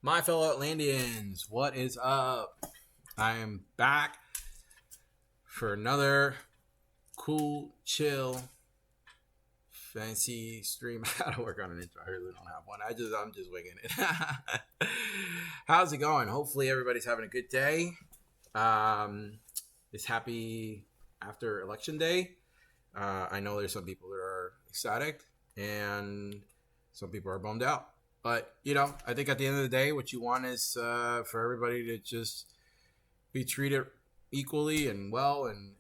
My fellow Outlandians, what is up? I am back for another cool, chill, fancy stream. I gotta work on an intro. I really don't have one. I'm just winging it. How's it going? Hopefully everybody's having a good day. It's happy after election day. I know there's some people that are ecstatic and some people are bummed out. But I think at the end of the day, what you want is for everybody to just be treated equally and well, and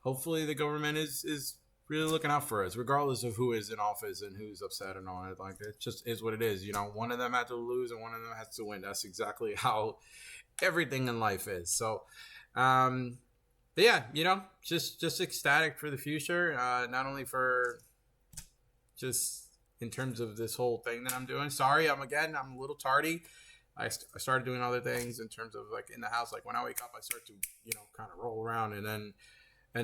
hopefully the government is really looking out for us, regardless of who is in office and who's upset and all that. Like it just is what it is. One of them had to lose and one of them has to win. That's exactly how everything in life is. So, but yeah, just ecstatic for the future. Not only for just in terms of this whole thing that I'm doing. Sorry, I'm a little tardy. I started doing other things in terms of like in the house. Like when I wake up, I start to kind of roll around, and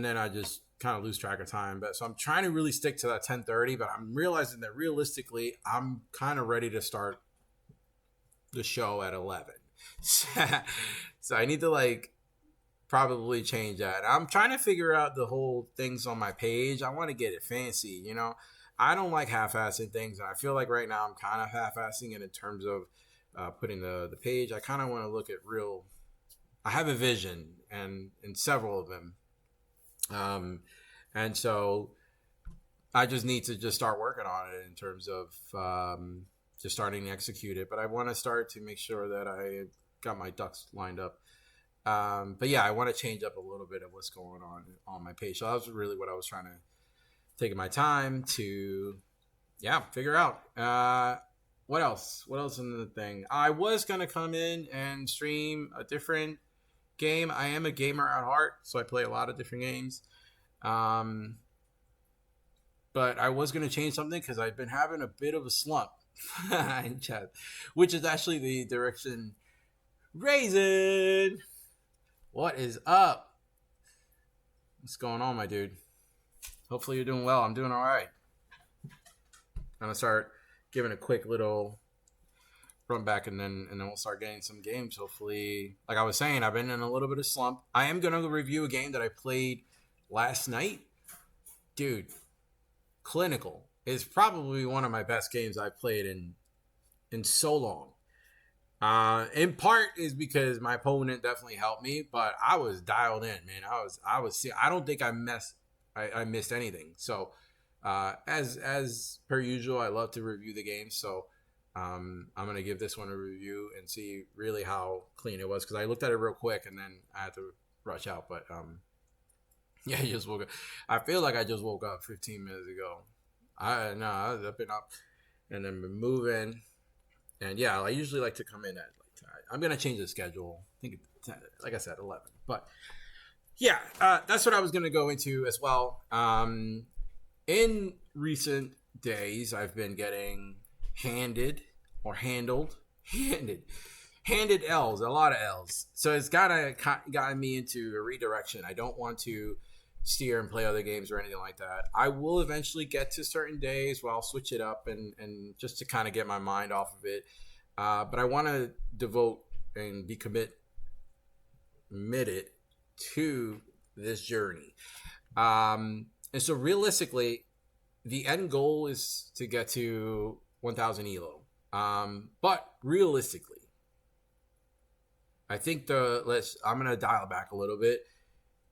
then I just kind of lose track of time. But so I'm trying to really stick to that 10:30. But I'm realizing that realistically, I'm kind of ready to start the show at 11. So I need to probably change that. I'm trying to figure out the whole things on my page. I want to get it fancy. I don't like half-assing things, and I feel like right now I'm kind of half-assing it in terms of putting the page. I kind of want to look at real. I have a vision, and in several of them, and so I just need to just start working on it in terms of just starting to execute it. But I want to start to make sure that I got my ducks lined up. But yeah, I want to change up a little bit of what's going on my page. So that was really what I was trying to taking my time to figure out. What else in the thing? I was gonna come in and stream a different game. I am a gamer at heart, so I play a lot of different games. But I was gonna change something because I've been having a bit of a slump in chat, which is actually the direction. Raisin, what is up? What's going on, my dude? Hopefully you're doing well. I'm doing all right. I'm gonna start giving a quick little run back, and then we'll start getting some games. Hopefully, like I was saying, I've been in a little bit of slump. I am gonna review a game that I played last night, dude. Clinical is probably one of my best games I've played in so long. In part is because my opponent definitely helped me, but I was dialed in, man. I was. I don't think I missed anything. So, as per usual, I love to review the game. So, I'm gonna give this one a review and see really how clean it was because I looked at it real quick and then I had to rush out. But yeah, I just woke up. I feel like I just woke up 15 minutes ago. I was up and up, and then been moving. And yeah, I usually like to come in at I'm gonna change the schedule. I think like I said, 11. But yeah, that's what I was gonna go into as well. In recent days, I've been getting handed L's, a lot of L's. So it's gotten me into a redirection. I don't want to steer and play other games or anything like that. I will eventually get to certain days where I'll switch it up and just to kind of get my mind off of it. But I want to devote and be committed to this journey. And so realistically, the end goal is to get to 1,000 ELO. But realistically, I think I'm going to dial back a little bit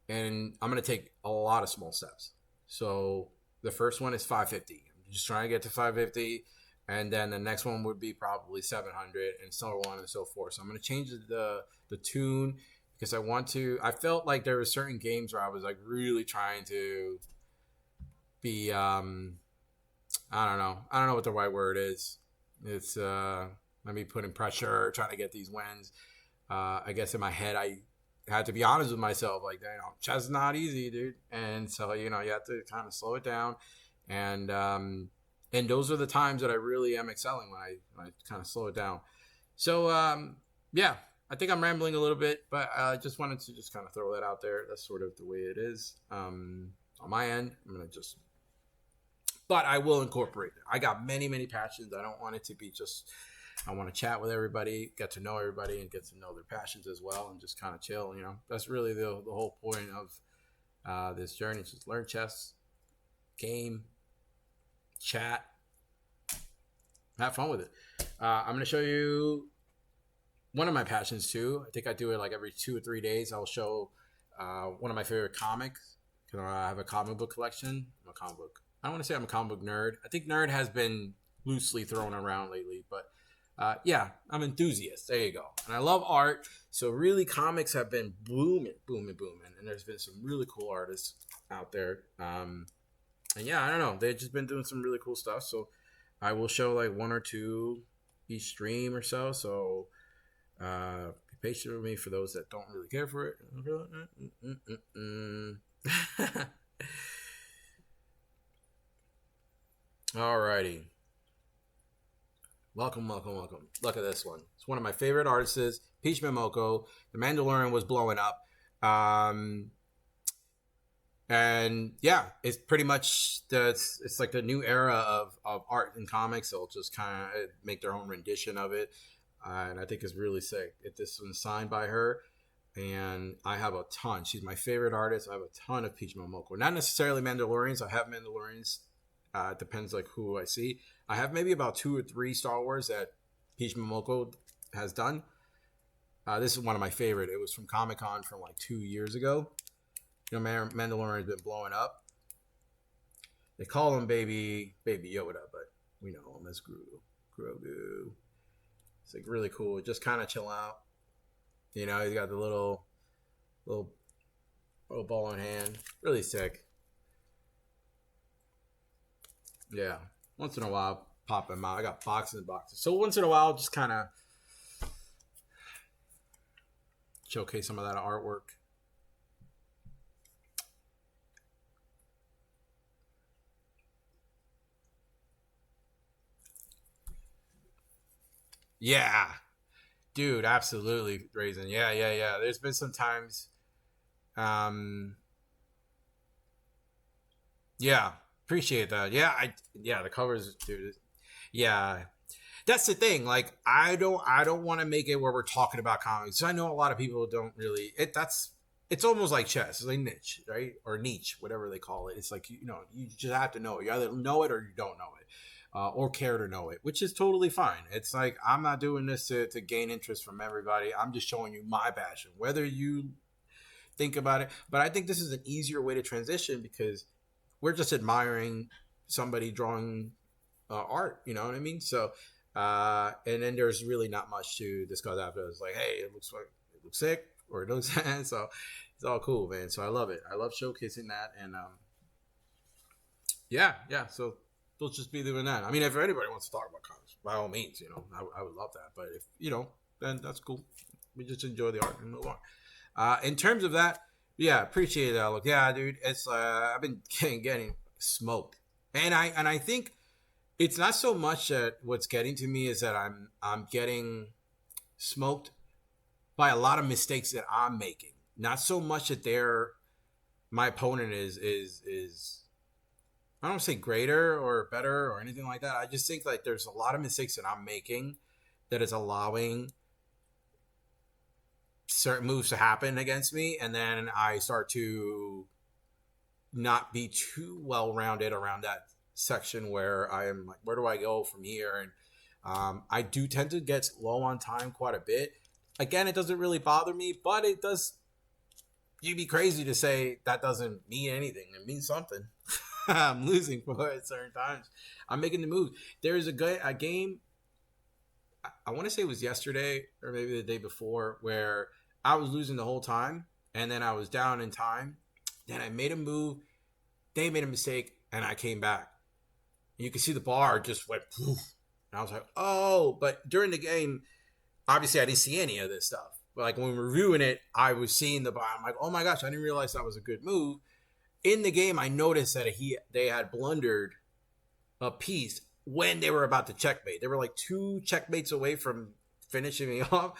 and I'm going to take a lot of small steps. So the first one is 550. I'm just trying to get to 550. And then the next one would be probably 700 and so on and so forth. So I'm going to change the tune because I felt like there were certain games where I was like really trying to be, I don't know what the right word is. It's maybe putting pressure, trying to get these wins. I guess in my head, I had to be honest with myself. Like, chess is not easy, dude. And so, you have to kind of slow it down. And those are the times that I really am excelling when I kind of slow it down. So, yeah, I think I'm rambling a little bit, but I just wanted to just kind of throw that out there. That's sort of the way it is. On my end, but I will incorporate it. I got many, many passions. I don't want it to be just I want to chat with everybody, get to know everybody, and get to know their passions as well, and just kind of chill. That's really the whole point of this journey. Just learn chess, game, chat, have fun with it. I'm going to show you one of my passions too. I think I do it like every 2 or 3 days. I'll show one of my favorite comics. I have a comic book collection. I don't want to say I'm a comic book nerd. I think nerd has been loosely thrown around lately, but yeah, I'm an enthusiast. There you go. And I love art. So really comics have been booming. And there's been some really cool artists out there. And yeah, I don't know. They've just been doing some really cool stuff. So I will show like 1 or 2 each stream or so. So be patient with me for those that don't really care for it. Alrighty. Welcome. Look at this one. It's one of my favorite artists, Peach Momoko. The Mandalorian was blowing up. And yeah, it's pretty much it's like the new era of art and comics. They'll just kind of make their own rendition of it. And I think it's really sick. This one's signed by her. And I have a ton. She's my favorite artist. I have a ton of Peach Momoko. Not necessarily Mandalorians. I have Mandalorians. It depends like who I see. I have maybe about 2 or 3 Star Wars that Peach Momoko has done. This is one of my favorite. It was from Comic-Con from like 2 years ago. Mandalorian has been blowing up. They call him Baby Yoda, but we know him as Grogu. It's like really cool. Just kind of chill out. He's got the little ball in hand. Really sick. Yeah. Once in a while, pop them out. I got boxes and boxes. So once in a while, just kind of showcase some of that artwork. Yeah. Dude, absolutely, Raisin. Yeah. There's been some times. Yeah. Appreciate that. Yeah, the covers, dude. Yeah. That's the thing. Like, I don't want to make it where we're talking about comics. I know a lot of people don't really it's almost like chess. It's like niche, right? Or niche, whatever they call it. It's like, you just have to know it. You either know it or you don't know it. Or care to know it, which is totally fine. It's like, I'm not doing this to gain interest from everybody. I'm just showing you my passion, whether you think about it. But I think this is an easier way to transition because we're just admiring somebody drawing art. You know what I mean? So, and then there's really not much to discuss after. It's like, hey, it looks sick, or it looks so it's all cool, man. So I love it. I love showcasing that, and yeah. So they'll just be doing that. I mean, if anybody wants to talk about comics, by all means, I would love that. But if then that's cool. We just enjoy the art and move on. In terms of that, yeah, appreciate that. Look, yeah, dude, it's I've been getting smoked, and I think it's not so much that what's getting to me is that I'm getting smoked by a lot of mistakes that I'm making. Not so much that my opponent is I don't say greater or better or anything like that. I just think like there's a lot of mistakes that I'm making that is allowing certain moves to happen against me, and then I start to not be too well rounded around that section where I am like, where do I go from here? And I do tend to get low on time quite a bit. Again, it doesn't really bother me, but it does. You'd be crazy to say that doesn't mean anything. It means something. I'm losing for at certain times. I'm making the move. There's a game, I want to say it was yesterday or maybe the day before, where I was losing the whole time, and then I was down in time. Then I made a move. They made a mistake, and I came back. And you can see the bar just went poof. And I was like, oh. But during the game, obviously I didn't see any of this stuff. But like when we were reviewing it, I was seeing the bar. I'm like, oh my gosh, I didn't realize that was a good move. In the game, I noticed that they had blundered a piece when they were about to checkmate. They were like 2 checkmates away from finishing me off.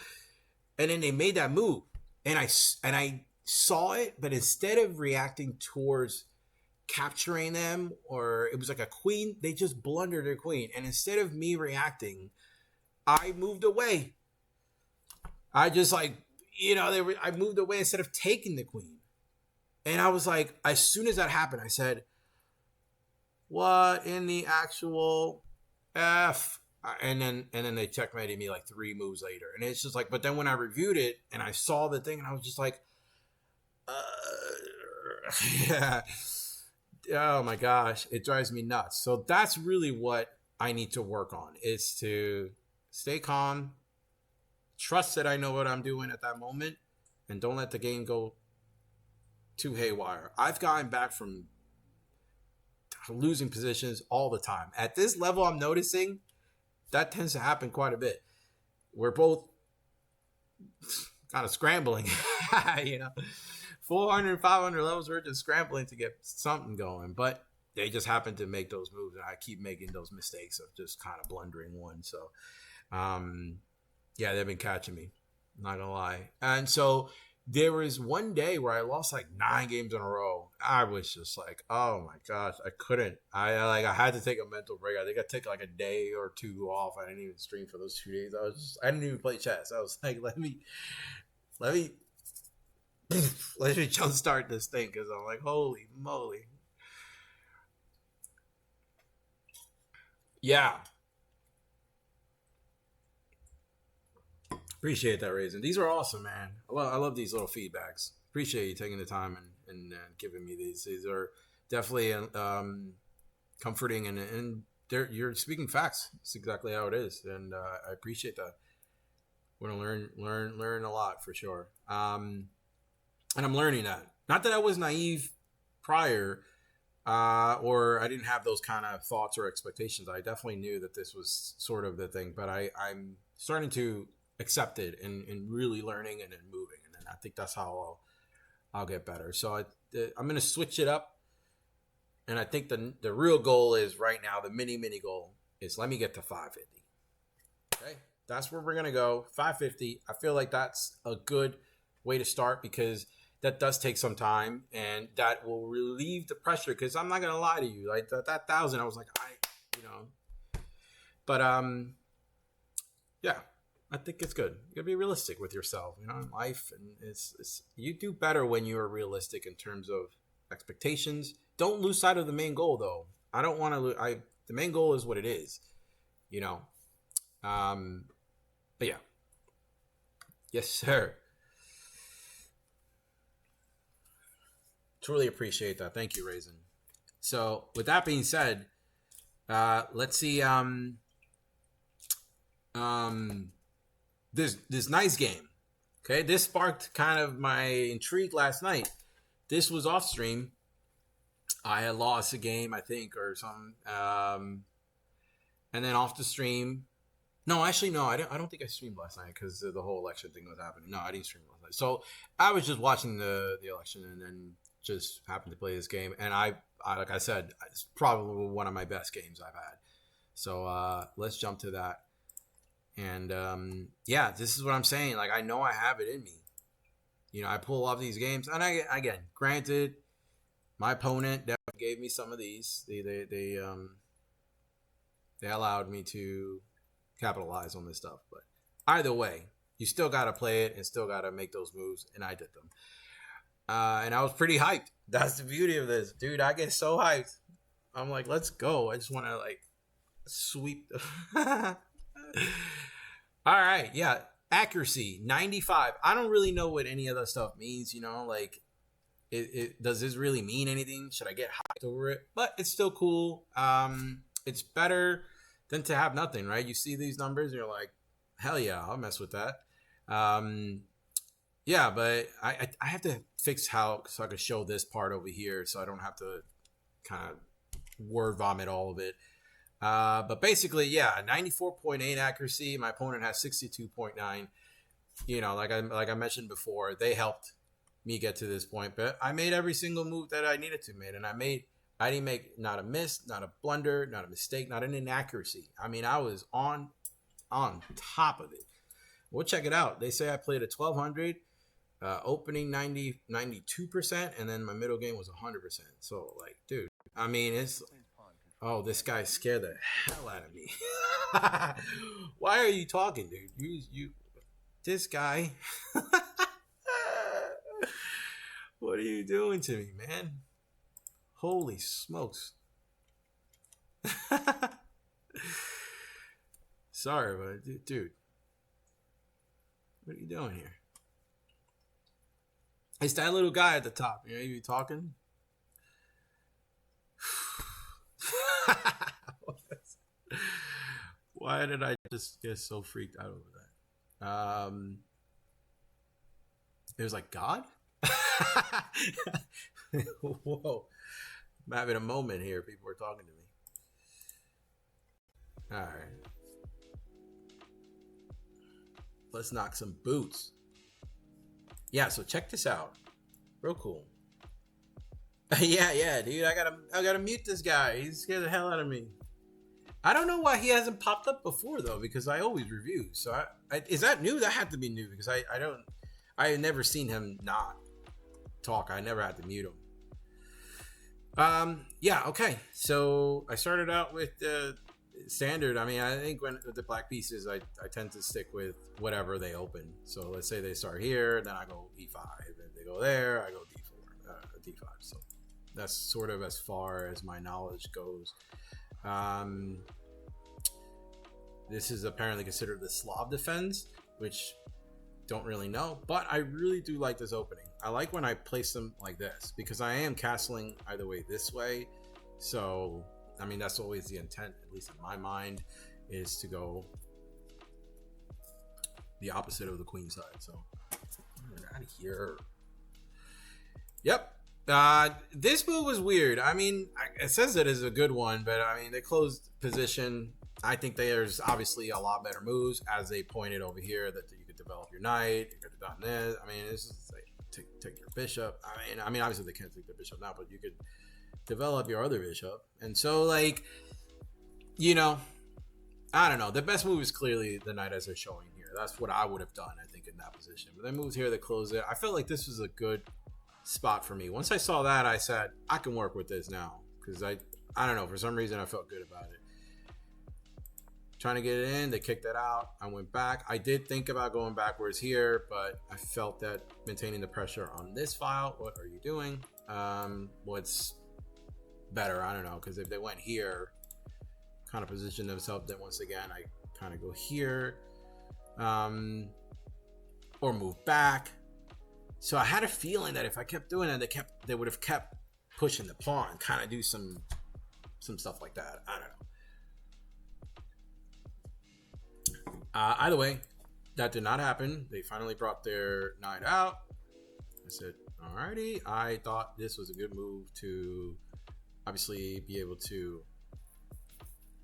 And then they made that move. And I saw it, but instead of reacting towards capturing them, or it was like a queen, they just blundered their queen. And instead of me reacting, I moved away. I just like, I moved away instead of taking the queen. And I was like, as soon as that happened, I said, what in the actual F? And then they checkmated me like 3 moves later. And it's just like, but then when I reviewed it and I saw the thing and I was just like, yeah. Oh my gosh, it drives me nuts. So that's really what I need to work on, is to stay calm, trust that I know what I'm doing at that moment, and don't let the game go too haywire. I've gotten back from losing positions all the time. At this level, I'm noticing that tends to happen quite a bit. We're both kind of scrambling, 400, 500 levels, we're just scrambling to get something going. But they just happen to make those moves, and I keep making those mistakes of just kind of blundering one. So, yeah, they've been catching me. Not gonna lie. And so there was one day where I lost like 9 games in a row. I was just like, oh my gosh, I couldn't. I had to take a mental break. I think I took like a day or 2 off. I didn't even stream for those 2 days. I didn't even play chess. I was like, let me jumpstart this thing, because I'm like, holy moly. Yeah. Appreciate that, Raisin. These are awesome, man. I love these little feedbacks. Appreciate you taking the time and giving me these. These are definitely comforting, and you're speaking facts. It's exactly how it is, and I appreciate that. We're gonna learn a lot for sure. And I'm learning that. Not that I was naive prior, or I didn't have those kind of thoughts or expectations. I definitely knew that this was sort of the thing, but I'm starting to accept it and really learning and then moving, and then I think that's how I'll get better. So I'm gonna switch it up, and I think the real goal is right now, the mini goal is, let me get to 550. Okay, that's where we're gonna go. 550. I feel like that's a good way to start, because that does take some time, and that will relieve the pressure. Because I'm not gonna lie to you, like that 1,000, I was like, but yeah. I think it's good. You gotta be realistic with yourself, in life, and it's you do better when you are realistic in terms of expectations. Don't lose sight of the main goal, though. I don't want to. The main goal is what it is, But yeah, yes, sir. Truly appreciate that. Thank you, Raisin. So, with that being said, let's see. This nice game. Okay, this sparked kind of my intrigue last night. This was off stream. I had lost a game, I think, or something, and then off the stream. No, actually, no. I don't think I streamed last night because the whole election thing was happening. No, I didn't stream last night. So I was just watching the election, and then just happened to play this game. And I like I said, it's probably one of my best games I've had. So let's jump to that. And yeah, this is what I'm saying. Like, I know I have it in me. I pull off these games, and again, granted, my opponent definitely gave me some of these. They allowed me to capitalize on this stuff. But either way, you still got to play it and still got to make those moves, and I did them. And I was pretty hyped. That's the beauty of this, dude. I get so hyped. I'm like, let's go. I just want to like sweep. All right, yeah. Accuracy 95. I don't really know what any of that stuff means. Like, it does this really mean anything? Should I get hyped over it? But it's still cool. It's better than to have nothing, right? You see these numbers, and you're like, hell yeah, I'll mess with that. Yeah, but I have to fix so I can show this part over here, so I don't have to kind of word vomit all of it. But basically, yeah, 94.8 accuracy. My opponent has 62.9. Like I mentioned before, they helped me get to this point. But I made every single move that I needed to make, and I didn't make not a miss, not a blunder, not a mistake, not an inaccuracy. I mean, I was on top of it. We'll check it out. They say I played at 1200, opening 92%, and then my middle game was 100%. So, like, dude, I mean, it's Oh, this guy scared the hell out of me. Why are you talking, dude? This guy. What are you doing to me, man? Holy smokes. Sorry, but dude, what are you doing here? It's that little guy at the top. You know, you talking? Why did I just get so freaked out over that? It was like God. Whoa! I'm having a moment here. People are talking to me. All right, let's knock some boots. Yeah, so check this out. Real cool. Yeah, dude. I gotta mute this guy. He scared the hell out of me. I don't know why he hasn't popped up before though, because I always review. So is that new? That had to be new because I had never seen him not talk. I never had to mute him. Yeah, okay. So I started out with standard. I mean, I think with the black pieces, I tend to stick with whatever they open. So let's say they start here, then I go E5. If they go there, I go D4, D5. So that's sort of as far as my knowledge goes. This is apparently considered the Slav defense, which don't really know, but I really do like this opening. I like when I place them like this because I am castling either way this way. So, I mean, that's always the intent, at least in my mind, is to go the opposite of the queen side. So, get out of here. Yep. This move was weird. I mean, it says it is a good one, but I mean, they closed position. I think there's obviously a lot better moves, as they pointed over here, that you could develop your knight. You could have done this. I mean, this is like take your bishop. I mean, obviously they can't take the bishop now, but you could develop your other bishop. And so, like, you know, I don't know. The best move is clearly the knight as they're showing here. That's what I would have done, I think, in that position. But they moved here, they closed it. I felt like this was a good spot for me. Once I saw that, I said, I can work with this now. Because I don't know, for some reason I felt good about it. Trying to get it in, they kicked that out. I went back. I did think about going backwards here, but I felt that maintaining the pressure on this file. What are you doing? What's better? I don't know, because if they went here, kind of position themselves, then once again I kind of go here, or move back. So I had a feeling that if I kept doing it, they would have kept pushing the pawn, kind of do some stuff like that. I don't know. Either way, that did not happen. They finally brought their knight out. I said, alrighty. I thought this was a good move to obviously be able to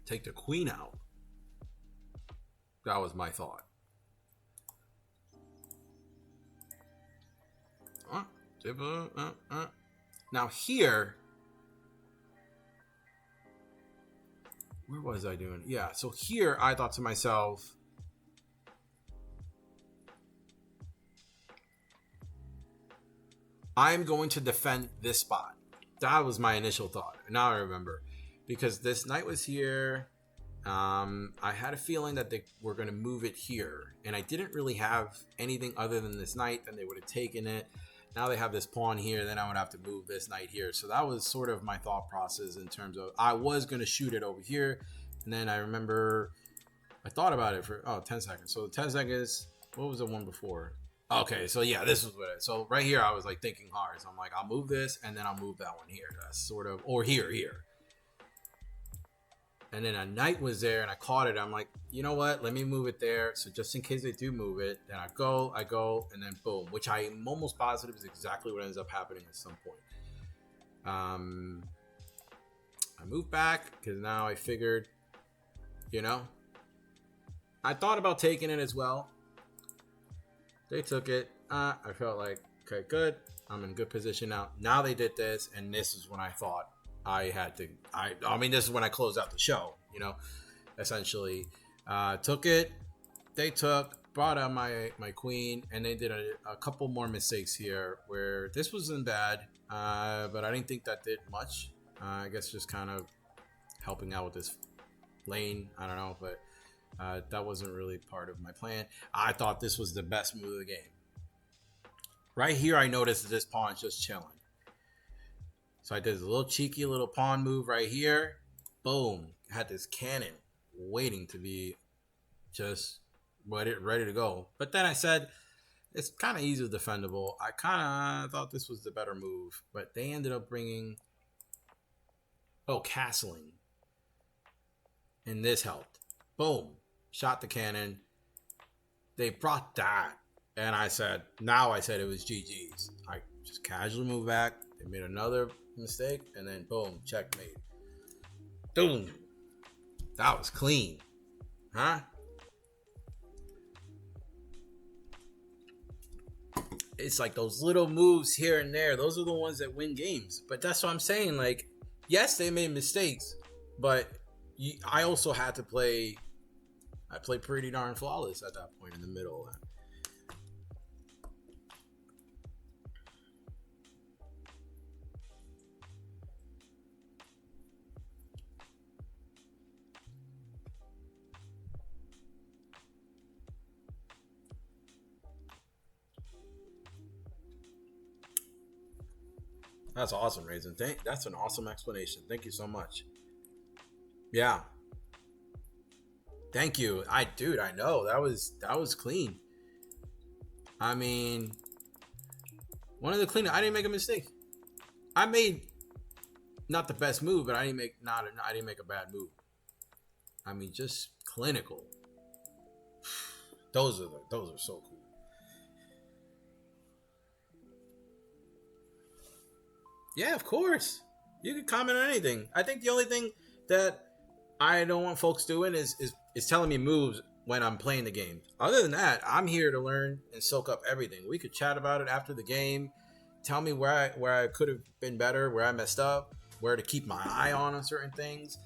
take the queen out. That was my thought. Now here, where was I doing? Yeah, so here I thought to myself, I'm going to defend this spot. That was my initial thought. Now I remember, because this knight was here. I had a feeling that they were going to move it here, and I didn't really have anything other than this knight, and they would have taken it. Now they have this pawn here, then I would have to move this knight here. So that was sort of my thought process in terms of I was going to shoot it over here, and then I remember I thought about it for 10 seconds. So 10 seconds, what was the one before? Okay, so yeah, this was what so right here I was like thinking hard. So I'm like, I'll move this and then I'll move that one here. That's sort of, or here. And then a knight was there and I caught it. I'm like, you know what? Let me move it there. So just in case they do move it, then I go, and then boom, which I am almost positive is exactly what ends up happening at some point. I moved back because now I figured, you know, I thought about taking it as well. They took it. I felt like, okay, good. I'm in good position now. Now they did this, and this is when I thought I had to. I mean, this is when I closed out the show. You know, essentially, took it. They brought out my queen, and they did a couple more mistakes here where this wasn't bad, but I didn't think that did much. I guess just kind of helping out with this lane. I don't know, but that wasn't really part of my plan. I thought this was the best move of the game. Right here, I noticed that this pawn's just chilling. So I did a little cheeky little pawn move right here. Boom. Had this cannon waiting to be just ready to go. But then I said, it's kind of easily defendable. I kind of thought this was the better move. But they ended up bringing... Oh, castling. And this helped. Boom. Shot the cannon. They brought that. And I said it was GG's. I just casually moved back. They made another mistake. And then boom, checkmate. Boom. That was clean. Huh? It's like those little moves here and there. Those are the ones that win games. But that's what I'm saying. Like, yes, they made mistakes. But I also had to play... I played pretty darn flawless at that point in the middle. That's awesome, Raisin. That's an awesome explanation. Thank you so much. Yeah. Thank you. I know. That was clean. I mean, one of the cleaner. I didn't make a mistake. I made not the best move, but I didn't make a bad move. I mean, just clinical. Those are so cool. Yeah, of course. You can comment on anything. I think the only thing that I don't want folks doing is telling me moves when I'm playing the game. Other than that, I'm here to learn and soak up everything. We could chat about it after the game. Tell me where I could have been better, where I messed up, where to keep my eye on certain things.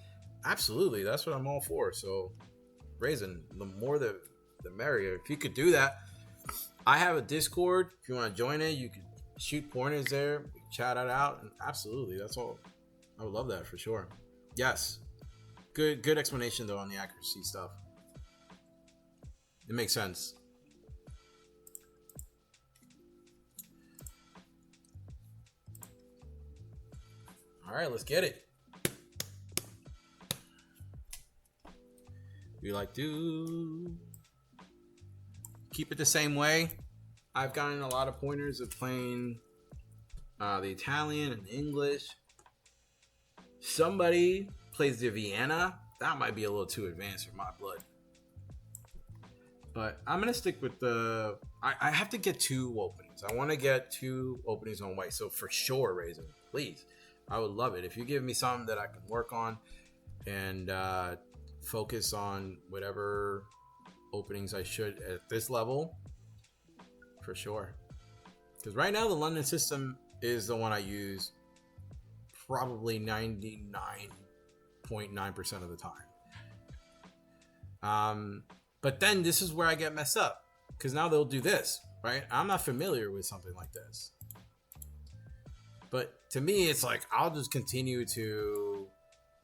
Absolutely, that's what I'm all for. So, Raisin, the more the merrier. If you could do that, I have a Discord. If you want to join it, you can shoot pointers there, chat it out, and absolutely, that's all. I would love that for sure. Yes, good explanation though on the accuracy stuff. It makes sense. All right, let's get it. We like to keep it the same way. I've gotten a lot of pointers of playing the Italian and English. Somebody plays the Vienna. That might be a little too advanced for my blood. But I'm going to stick with the... I have to get 2 openings. I want to get 2 openings on white. So for sure, Raisin, please. I would love it. If you give me something that I can work on and focus on whatever openings I should at this level, for sure. Because right now the London system is the one I use probably 99.9% of the time. But then this is where I get messed up. Because now they'll do this, right? I'm not familiar with something like this. But to me, it's like, I'll just continue to...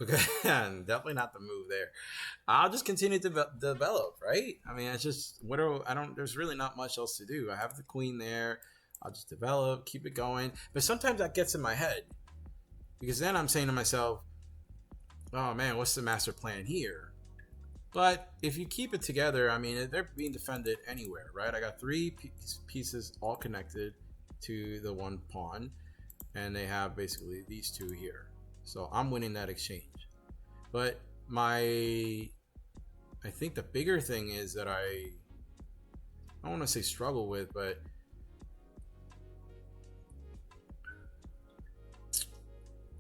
definitely not the move there. I'll just continue to develop, right? I mean, it's just... there's really not much else to do. I have the queen there. I'll just develop, keep it going. But sometimes that gets in my head. Because then I'm saying to myself, oh man, what's the master plan here? But if you keep it together, I mean, they're being defended anywhere, right? I got 3 pieces all connected to the one pawn. And they have basically these 2 here. So I'm winning that exchange. But I think the bigger thing is that I don't want to say struggle with, but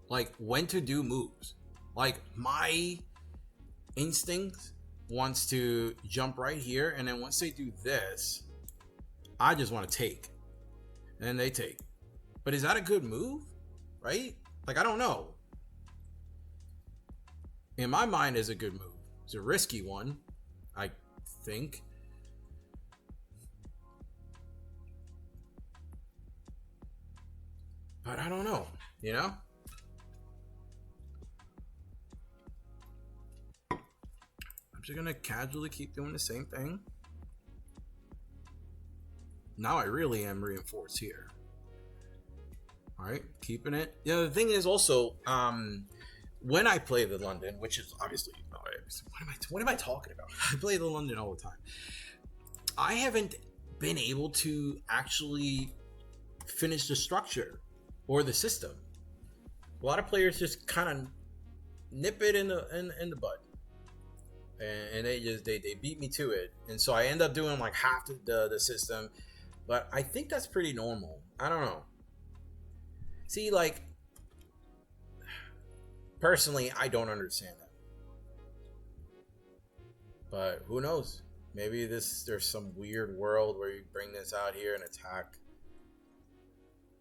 like when to do moves. Like my instinct wants to jump right here, and then once they do this, I just want to take. And then they take. But is that a good move? Right? Like, I don't know. In my mind, it's a good move. It's a risky one, I think. But I don't know, you know? just gonna casually keep doing the same thing. Now I really am reinforced here. All right, keeping it. Yeah, the thing is also, when I play the London, which is obviously, what am I talking about? I play the London all the time. I haven't been able to actually finish the structure or the system. A lot of players just kind of nip it in the bud, and they beat me to it, and so I end up doing like half the system. But I think that's pretty normal. I don't know. See, like, personally, I don't understand that. But who knows? Maybe there's some weird world where you bring this out here and attack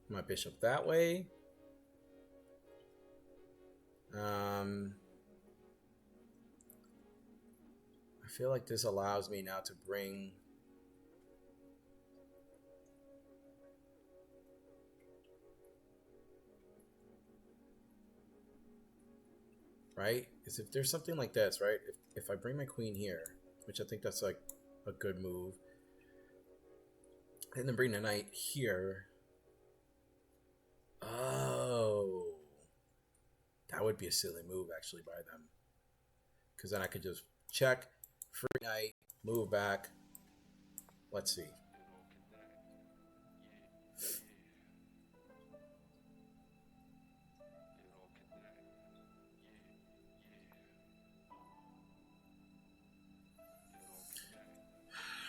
my bishop that way. I feel like this allows me now to bring... Right? Because if there's something like this, right? If I bring my queen here, which I think that's like a good move, and then bring the knight here. Oh, that would be a silly move actually by them. Because then I could just check, free knight, move back. Let's see.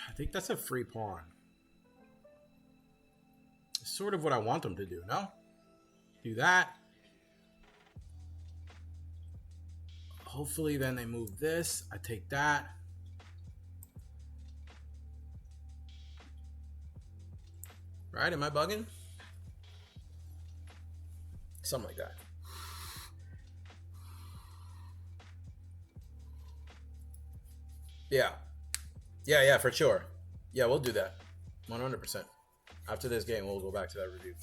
I think that's a free pawn. It's sort of what I want them to do, no? Do that. Hopefully then they move this. I take that. Right? Am I bugging? Something like that. Yeah. Yeah, for sure. Yeah, we'll do that. 100%. After this game, we'll go back to that review.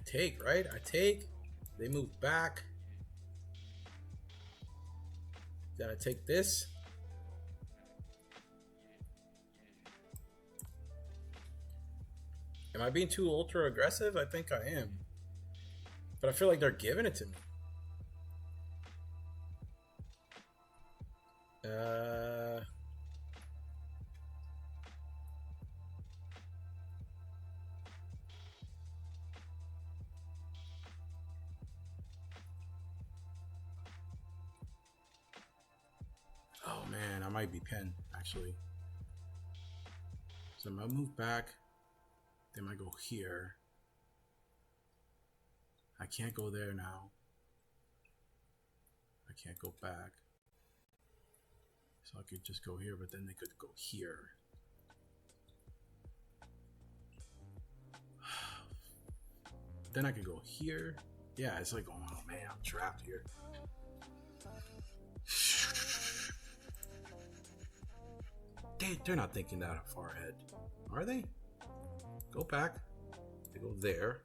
Take, right? I take. They move back. Then I take this. Am I being too ultra aggressive? I think I am. But I feel like they're giving it to me. Oh man, I might be pinned actually. So I'm gonna move back. They might go here. I can't go there now. I can't go back. So I could just go here, but then they could go here. Then I could go here. Yeah, it's like, oh man, I'm trapped here. They're not thinking that far ahead, are they? Go back. They go there.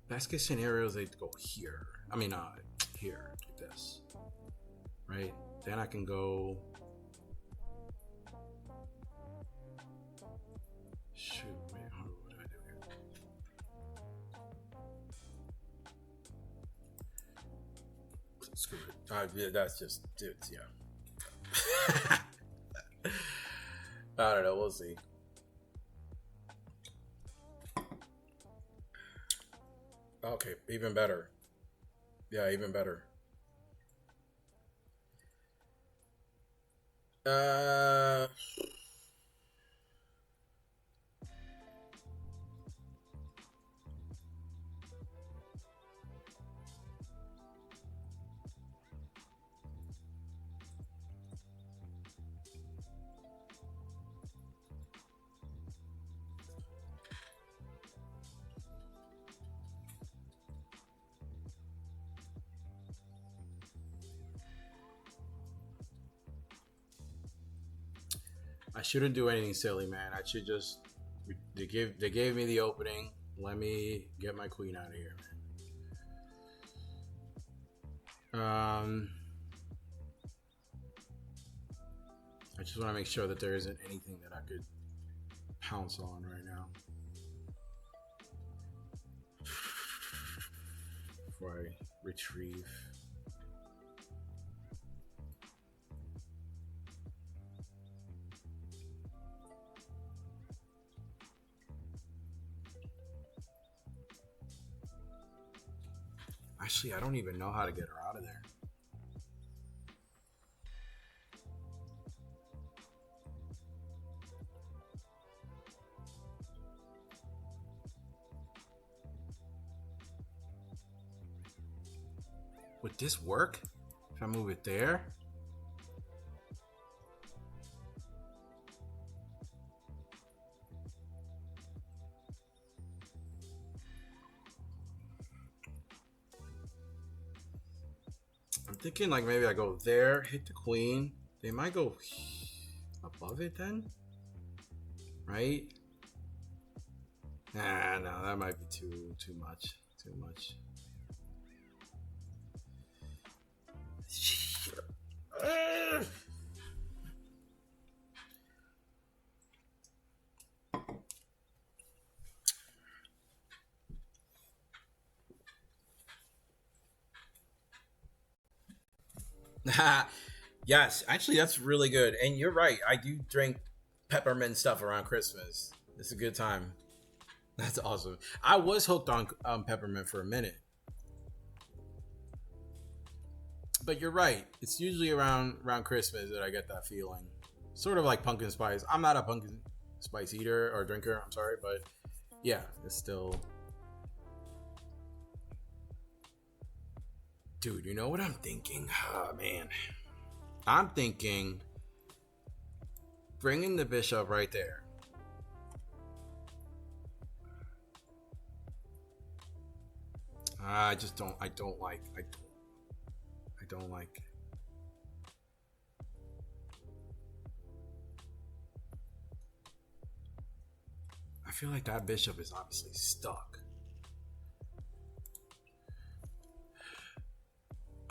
Best case scenario is they go here. I mean, here, like this. Right? Then I can go... Shoot, wait, what do I do here? Screw it. Yeah, that's just, dude, yeah. I don't know, we'll see. Okay, even better. Yeah, even better. I shouldn't do anything silly, man. I should just they gave me the opening. Let me get my queen out of here, man. I just want to make sure that there isn't anything that I could pounce on right now before I retrieve. Actually, I don't even know how to get her out of there. Would this work? If I move it there? I'm thinking like maybe I go there, hit the queen. They might go above it then, right? Nah, no, that might be too much. Too much. Yes, actually, that's really good. And you're right. I do drink peppermint stuff around Christmas. It's a good time. That's awesome. I was hooked on peppermint for a minute. But you're right. It's usually around Christmas that I get that feeling. Sort of like pumpkin spice. I'm not a pumpkin spice eater or drinker. I'm sorry, but yeah, it's still. Dude, you know what I'm thinking? Oh, man. I'm thinking bringing the bishop right there. I just don't. I don't like. I don't like. I feel like that bishop is obviously stuck.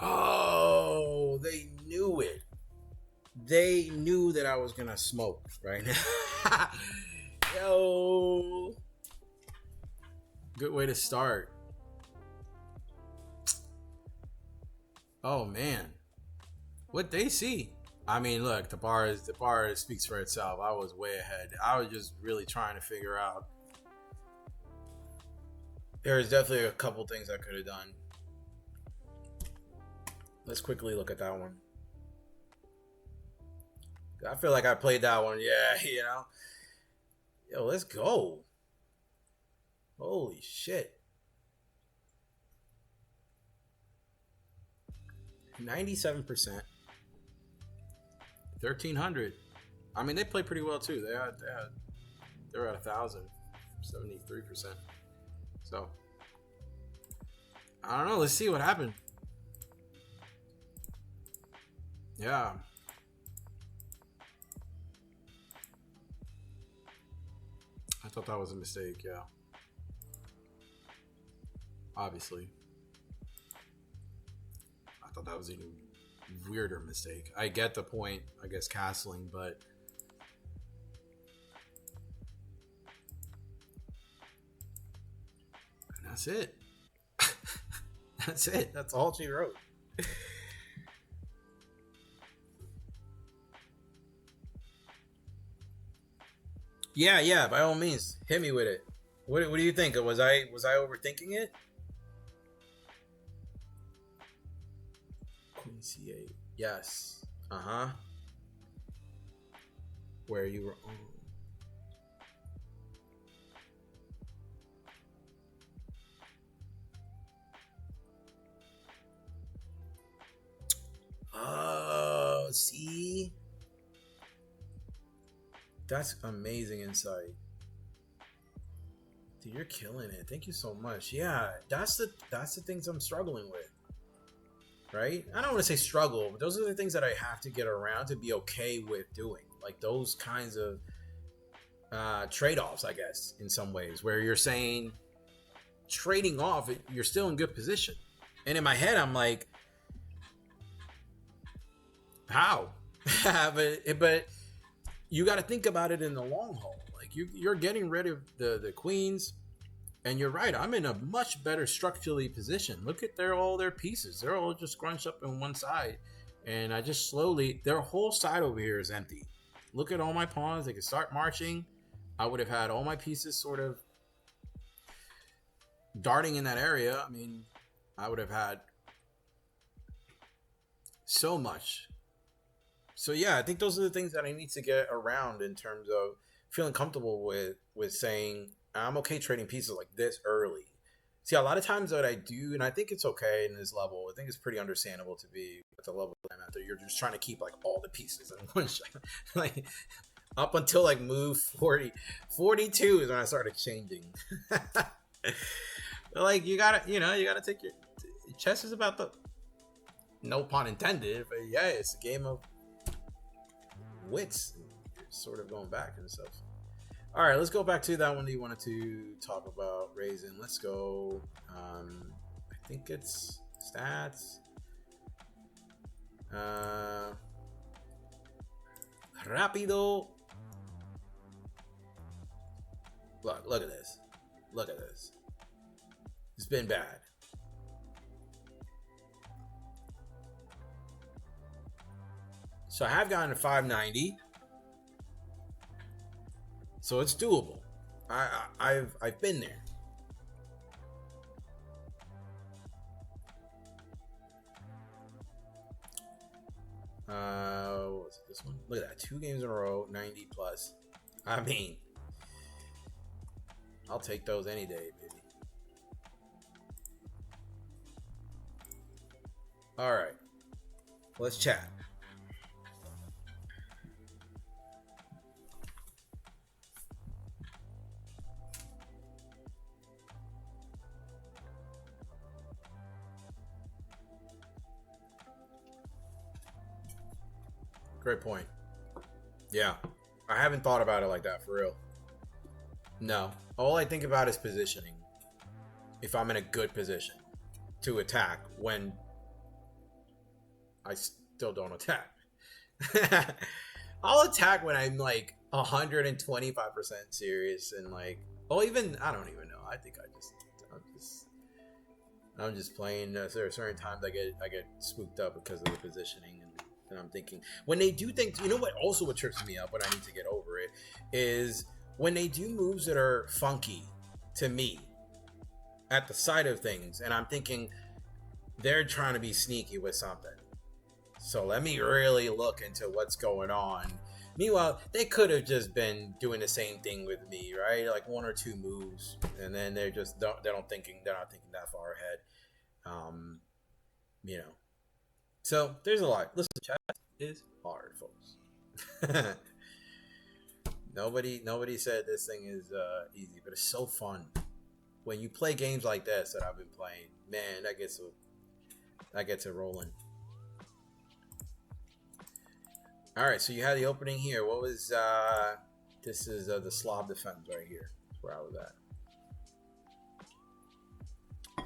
Oh, they knew it. They knew that I was gonna smoke right now. Yo, good way to start. Oh man, what they see? I mean, look, the bar speaks for itself. I was way ahead. I was just really trying to figure out. There's definitely a couple things I could have done. Let's quickly look at that one. I feel like I played that one. Yeah, you know. Yo, let's go. Holy shit. 97%. 1,300. I mean, they play pretty well too. They're at 1,000. 73%. So, I don't know. Let's see what happened. Yeah. I thought that was a mistake, yeah. Obviously. I thought that was even weirder mistake. I get the point, I guess, castling, but and that's it. That's it. That's all she wrote. Yeah, by all means, hit me with it. What do you think? Was I overthinking it? Queen C8. Yes. Uh-huh. Where you were oh, see? That's amazing insight. Dude, you're killing it. Thank you so much. Yeah, that's the things I'm struggling with. right? I don't want to say struggle, but those are the things that I have to get around to be okay with doing. Like those kinds of trade-offs, I guess, in some ways, where you're saying trading off, you're still in good position. And in my head, I'm like, how? but you got to think about it in the long haul. Like you're getting rid of the queens, and you're right. I'm in a much better structurally position. Look at all their pieces. They're all just scrunched up in one side, and I just slowly, their whole side over here is empty. Look at all my pawns. They can start marching. I would have had all my pieces sort of darting in that area. I mean, I would have had so much. So yeah, I think those are the things that I need to get around in terms of feeling comfortable with saying I'm okay trading pieces like this early. See, a lot of times what I do, and I think it's okay in this level, I think it's pretty understandable to be at the level I'm at. You're just trying to keep like all the pieces in one shot. Like up until like move 42 is when I started changing. Like you gotta take your chess is about the, no pun intended, but yeah, it's a game of wits, sort of going back and stuff. All right, let's go back to that one that you wanted to talk about, Raisin. Let's go. I think it's stats. Rapido. Look at this. Look at this. It's been bad. So I have gotten to 590. So it's doable. I've been there. What was it, this one? Look at that. 2 games in a row, 90 plus. I mean, I'll take those any day, baby. All right. Let's chat. Great point. Yeah. I haven't thought about it like that, for real. No. All I think about is positioning. If I'm in a good position to attack when I still don't attack. I'll attack when I'm like 125% serious and like, well, even, I don't even know. I think I'm just playing. There are certain times I get spooked up because of the positioning, and I'm thinking when they do things. You know what? Also, what trips me up when I need to get over it is when they do moves that are funky to me at the side of things, and I'm thinking they're trying to be sneaky with something. So let me really look into what's going on. Meanwhile, they could have just been doing the same thing with me, right? Like 1 or 2 moves, and then they're not thinking that far ahead. You know. So there's a lot. Listen, chat is hard, folks. Nobody said this thing is easy, but it's so fun when you play games like this that I've been playing. Man, that gets it rolling. All right, so you had the opening here. What was this? Is the Slav defense right here? That's where I was at.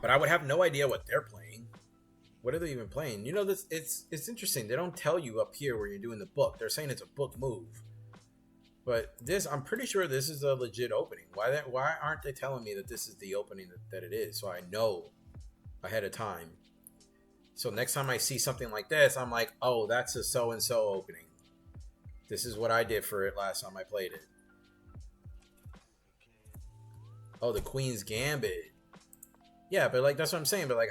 But I would have no idea what they're playing. What are they even playing? You know, this it's interesting. They don't tell you up here where you're doing the book. They're saying it's a book move. But this, I'm pretty sure this is a legit opening. Why aren't they telling me that this is the opening that it is? So I know ahead of time. So next time I see something like this, I'm like, oh, that's a so-and-so opening. This is what I did for it last time I played it. Oh, the Queen's Gambit. Yeah, but like that's what I'm saying. But like,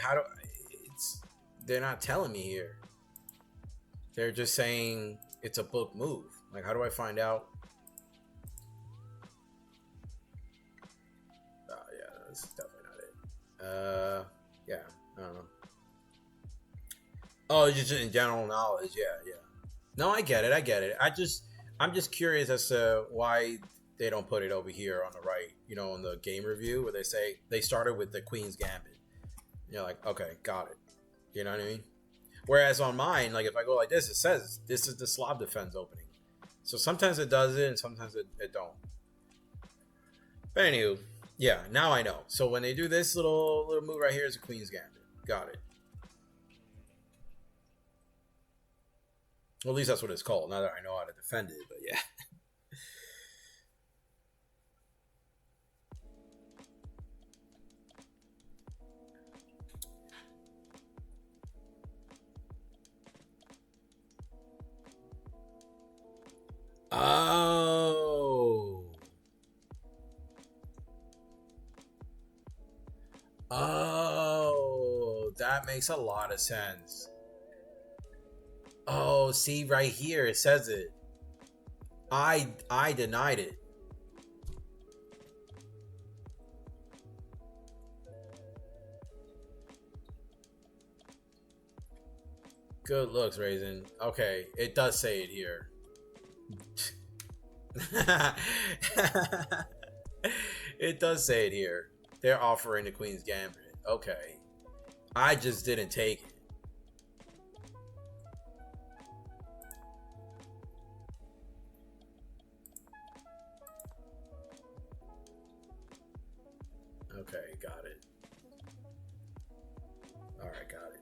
they're not telling me here. They're just saying it's a book move. Like, how do I find out? Oh yeah, this is definitely not it. Yeah, I don't know. Oh, just in general knowledge. Yeah. No, I get it. I'm just curious as to why they don't put it over here on the right, you know, on the game review where they say they started with the Queen's Gambit. You're like, okay, got it. You know what I mean? Whereas on mine, like if I go like this, it says this is the Slav defense opening. So sometimes it does it and sometimes it don't. But anywho, yeah, now I know. So when they do this little move right here is a Queen's Gambit. Got it. Well, at least that's what it's called. Now that I know how to defend it, but yeah. Oh. Oh, that makes a lot of sense. Oh, see right here, it says it. I denied it. Good looks, Raisin. Okay, it does say it here. It does say it here. They're offering the Queen's Gambit. Okay. I just didn't take it. Okay, got it. Alright, got it.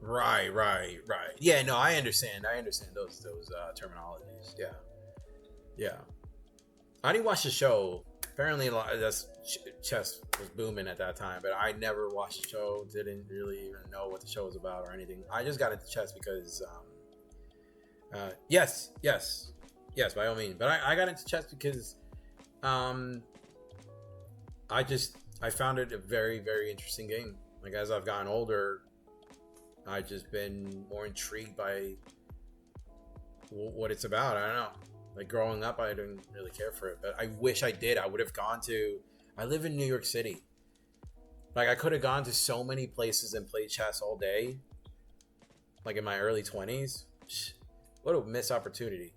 Right. Yeah, no, I understand. I understand those terminologies. Yeah. Yeah. I didn't watch the show. Apparently, that's chess was booming at that time, but I never watched the show. Didn't really even know what the show was about or anything. I just got into chess because, yes, by all means. But I got into chess because, I found it a very, very interesting game. Like as I've gotten older, I've just been more intrigued by what it's about. I don't know. Like growing up, I didn't really care for it, but I wish I did. I would have gone to. I live in New York City. Like I could have gone to so many places and played chess all day. Like in my early 20s. What a missed opportunity.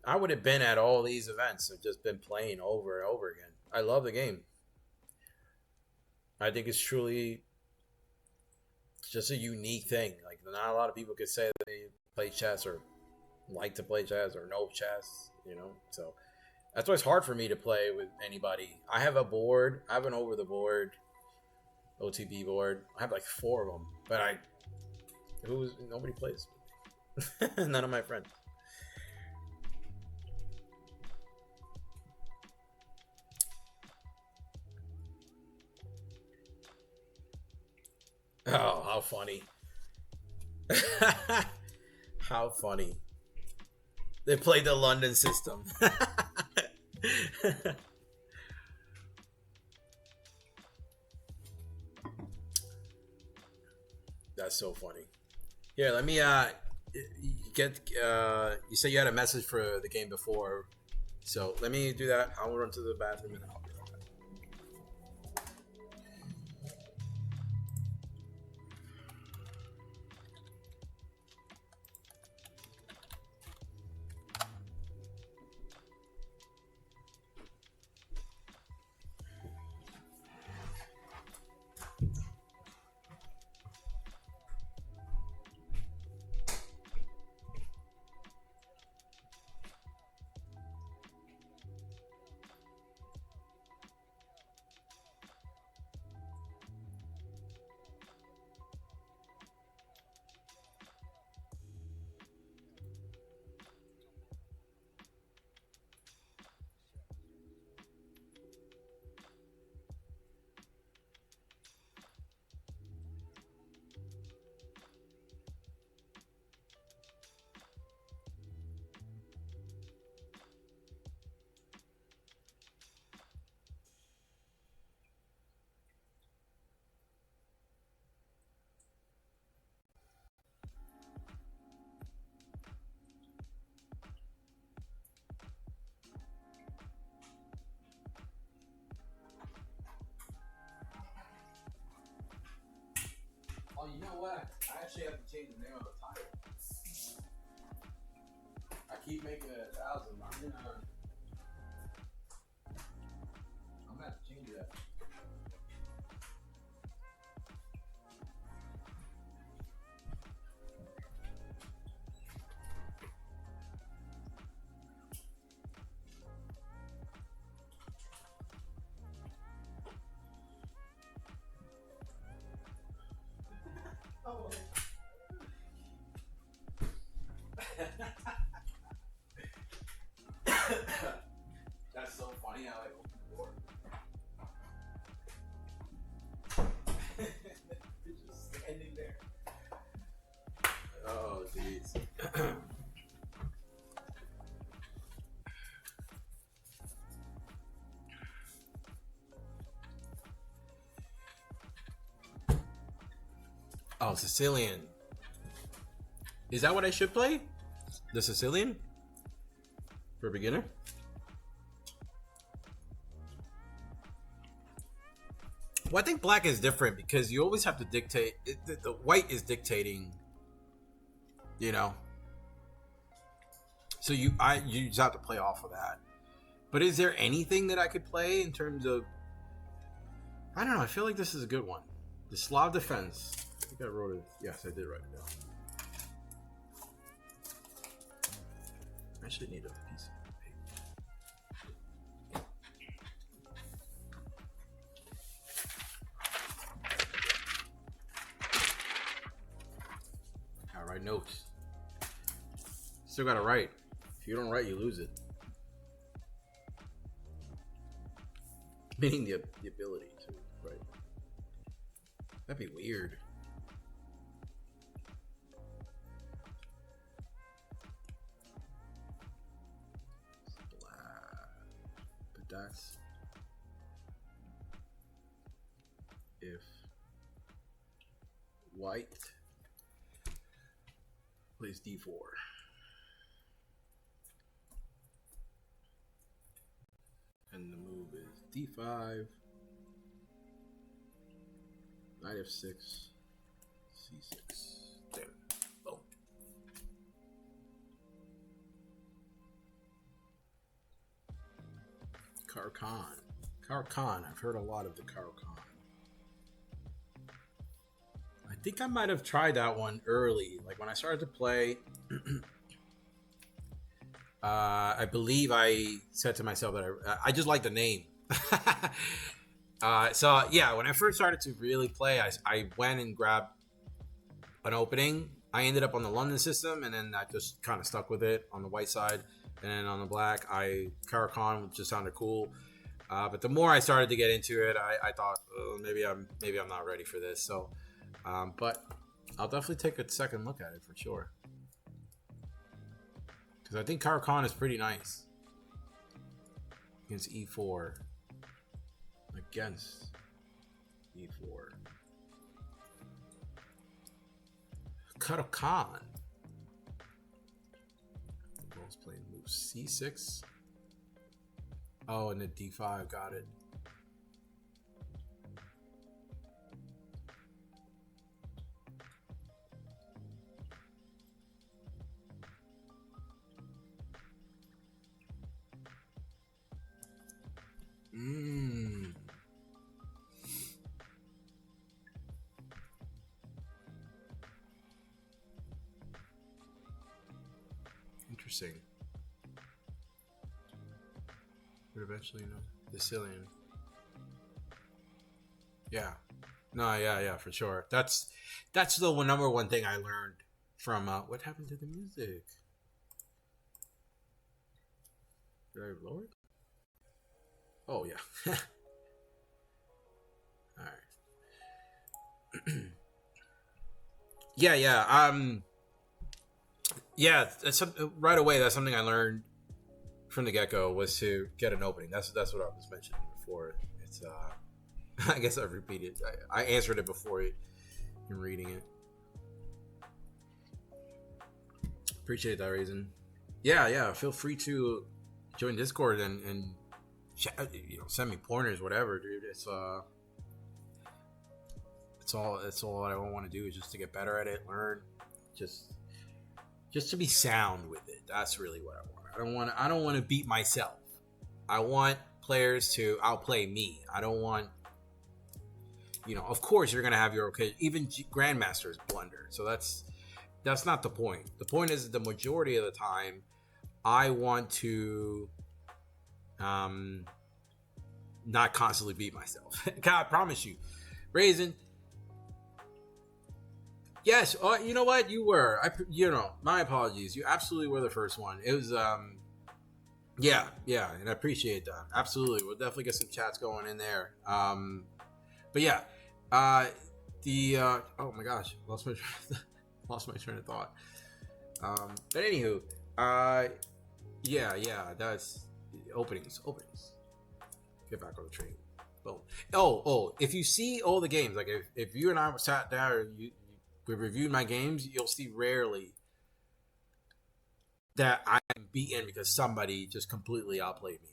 I would have been at all these events and just been playing over and over again. I love the game. I think it's truly just a unique thing. Like not a lot of people could say that they play chess or like to play chess or know chess, you know. So that's why it's hard for me to play with anybody. I have a board. I have an over the board OTB board. I have like 4 of them, but nobody plays. None of my friends. Oh, how funny. How funny. They played the London system. That's so funny. Here, let me get you said you had a message for the game before. So let me do that. I'll run to the bathroom and I'll be right back. Oh, you know what? I actually have to change the name of the title. I keep making it 1,000. I'm that. Oh. That's so funny how I opened the door. It's just standing there. Oh, jeez. Oh, Sicilian. Is that what I should play? The Sicilian? For a beginner? Well, I think black is different because you always have to dictate. The white is dictating, you know. So you just have to play off of that. But is there anything that I could play in terms of? I don't know. I feel like this is a good one. The Slav defense. I think I wrote it. Yes, I did write it down. I actually need a piece of paper. Gotta write notes. Still gotta write. If you don't write, you lose it. Meaning the ability to write. That'd be weird. But that's if white plays d4. And the move is d5, knight f6, c6. There. Boom. Carcan. Carcan. I've heard a lot of the Carcan. I think I might have tried that one early. Like when I started to play, I believe I said to myself that I just like the name. So yeah, when I first started to really play, I went and grabbed an opening. I ended up on the London system, and then I just kind of stuck with it on the white side. And then on the black, Caracan just sounded cool. But the more I started to get into it, I thought, oh, maybe I'm not ready for this. So, but I'll definitely take a second look at it for sure. Because I think Caracan is pretty nice against e4. Against e4. Caracan. The ball's playing move c6. Oh, and then d5. Got it. Interesting. But eventually, you know, the Sicilian. Yeah. No, yeah, for sure. That's the number one thing I learned from what happened to the music? Did I lower it? Oh yeah. All right. Yeah. Yeah. That's right away. That's something I learned from the get-go was to get an opening. That's what I was mentioning before. It's I guess I've repeated. I answered it before in reading it. Appreciate that, Reason. Yeah. Feel free to join Discord and send me pointers, whatever, dude. It's all I want to do is just to get better at it, learn, just to be sound with it. That's really what I want. I don't want to beat myself. I want players to outplay me. I don't want, of course you're gonna have your occasion. Even grandmasters blunder, so that's not the point. The point is the majority of the time, I want to not constantly beat myself. God, I promise you, Raisin. Yes, you know what? You were. My apologies. You absolutely were the first one. It was, yeah, and I appreciate that. Absolutely, we'll definitely get some chats going in there. But yeah, oh my gosh, lost my train of thought. But anywho, yeah, that's openings. Get back on the train. Boom. Oh, if you see all the games, like if you and I sat down or we reviewed my games, you'll see rarely that I'm beaten because somebody just completely outplayed me.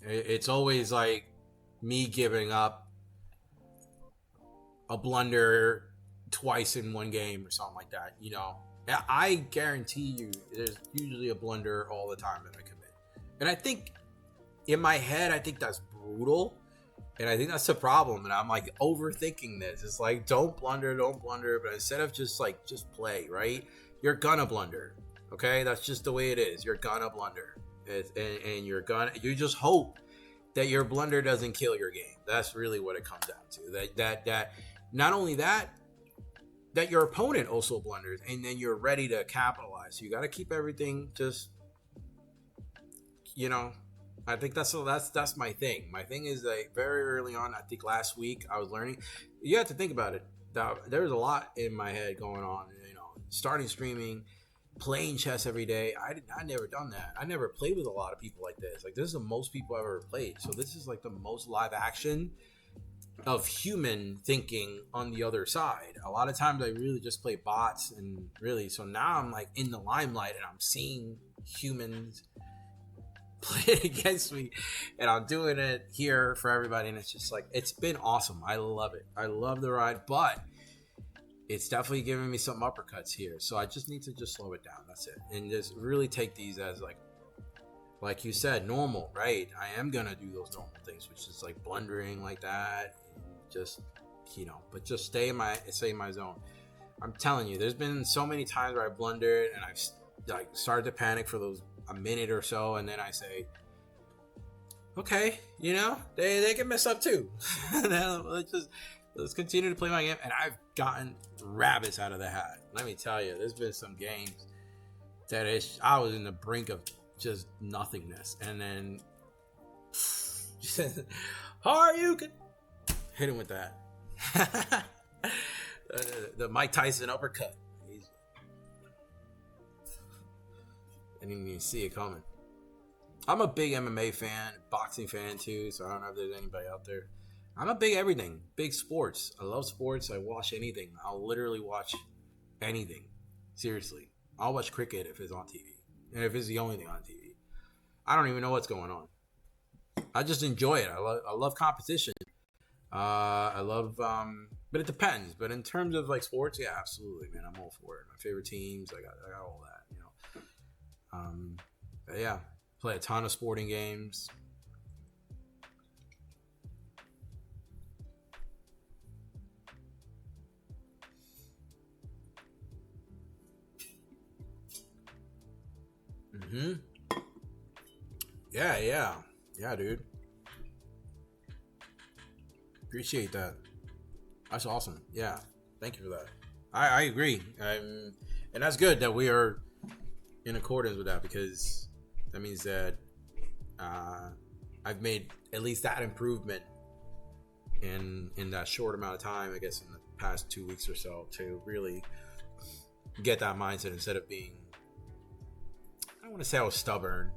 It's always like me giving up a blunder twice in one game or something like that. I guarantee you there's usually a blunder all the time that I commit. And I think in my head, I think that's brutal. And I think that's the problem. And I'm like overthinking this. It's like, don't blunder. But instead of just play, right? You're gonna blunder. Okay? That's just the way it is. You're gonna blunder. And you just hope that your blunder doesn't kill your game. That's really what it comes down to. That not only that your opponent also blunders, and then you're ready to capitalize. So you got to keep everything just, I think that's my thing. My thing is like very early on, I think last week I was learning. You have to think about it. There's a lot in my head going on. Starting streaming, playing chess every day. I never done that. I never played with a lot of people like this. Like this is the most people I've ever played. So this is like the most live action of human thinking on the other side. A lot of times I really just play bots, and really, so now I'm like in the limelight and I'm seeing humans play against me, and I'm doing it here for everybody, and it's just like, it's been awesome. I love it. I love the ride, but it's definitely giving me some uppercuts here, so I just need to just slow it down. That's it. And just really take these as like you said, normal, right? I am gonna do those normal things, which is like blundering like that, and just but just stay in my zone. I'm telling you, there's been so many times where I blundered and I've like started to panic for a minute or so, and then I say, okay, they can mess up too. let's continue to play my game. And I've gotten rabbits out of the hat. Let me tell you, there's been some games that I was in the brink of just nothingness, and then you could hit him with that. The Mike Tyson uppercut. I didn't even see it coming. I'm a big MMA fan, boxing fan too, so I don't know if there's anybody out there. I'm a big everything, big sports. I love sports. I watch anything. I'll literally watch anything. Seriously. I'll watch cricket if it's on TV. And if it's the only thing on TV. I don't even know what's going on. I just enjoy it. I love competition. I love, but it depends. But in terms of like sports, yeah, absolutely, man. I'm all for it. My favorite teams, I got all that, But yeah, play a ton of sporting games. Yeah, dude. Appreciate that. That's awesome. Yeah, thank you for that. I agree. And that's good that we are in accordance with that, because that means that I've made at least that improvement in that short amount of time, I guess in the past 2 weeks or so, to really get that mindset instead of being, I don't want to say I was stubborn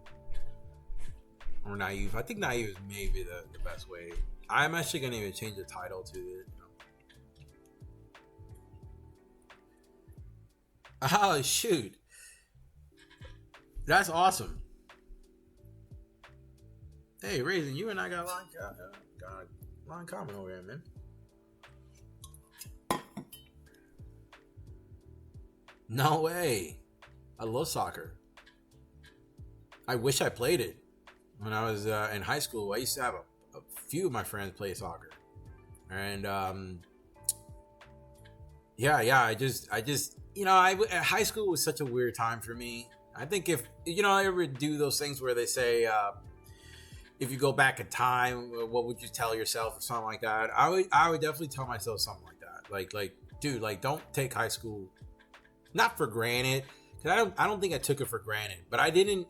or naive. I think naive is maybe the best way. I'm actually going to even change the title to it. Oh, shoot. That's awesome. Hey, Raisin, you and I got a lot in common over here, man. No way. I love soccer. I wish I played it. when I was in high school, I used to have a few of my friends play soccer, and yeah. I just, high school was such a weird time for me. I think if I ever do those things where they say, if you go back in time, what would you tell yourself or something like that? I would definitely tell myself something like that. Like, dude, like, don't take high school not for granted, because I don't think I took it for granted, but I didn't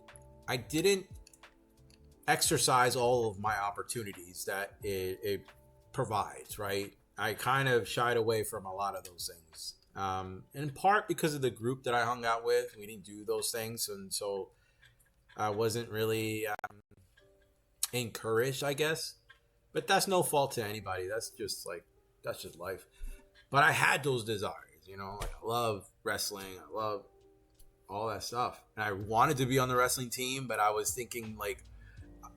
exercise all of my opportunities that it provides, right? I kind of shied away from a lot of those things, in part because of the group that I hung out with. We didn't do those things, and so I wasn't really encouraged, I guess. But that's no fault to anybody. That's just life. But I had those desires, like I love wrestling. I love all that stuff. And I wanted to be on the wrestling team, but I was thinking, like,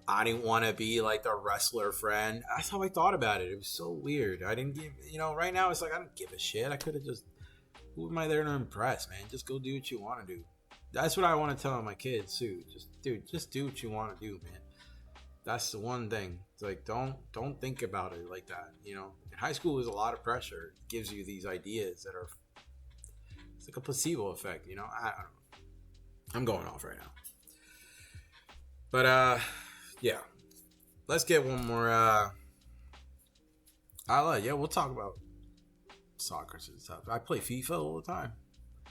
I didn't want to be like the wrestler friend. That's how I thought about it. It was so weird. I didn't give, right now it's like, I don't give a shit. I could have just, who am I there to impress, man? Just go do what you want to do. That's what I want to tell my kids too. Just do what you want to do, man. That's the one thing. It's like, don't think about it like that. In high school is a lot of pressure. It gives you these ideas that are, it's like a placebo effect. I don't know. I'm going off right now. But yeah, let's get one more. We'll talk about soccer and stuff. I play FIFA all the time.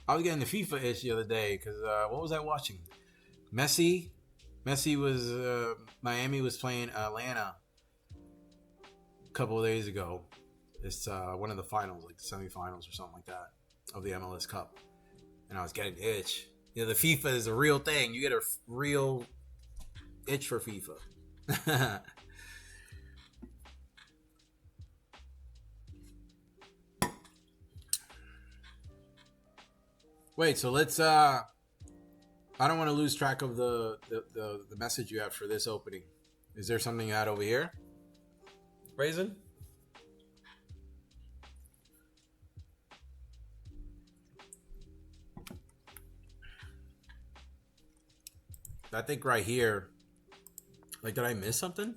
I was getting the FIFA itch the other day because what was I watching? Messi was Miami was playing Atlanta a couple of days ago. It's one of the finals, like the semifinals or something like that of the MLS Cup, and I was getting the itch. The FIFA is a real thing. You get a real itch for FIFA. Wait, so let's I don't want to lose track of the message you have for this opening. Is there something you had over here? Raisin? I think right here, like, did I miss something?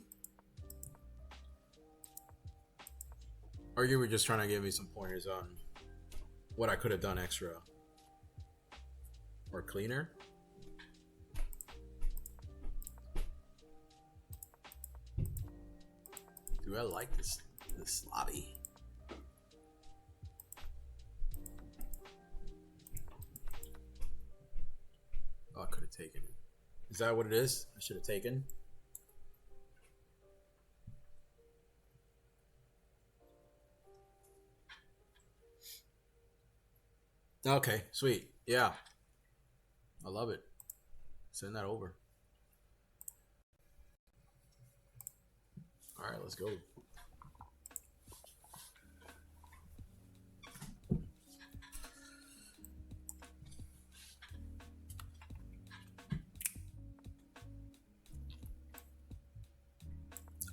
Or you were just trying to give me some pointers on what I could have done extra or cleaner? Do I like this lobby? Oh, I could have taken it. Is that what it is? I should have taken. Okay, sweet. Yeah. I love it. Send that over. All right, let's go.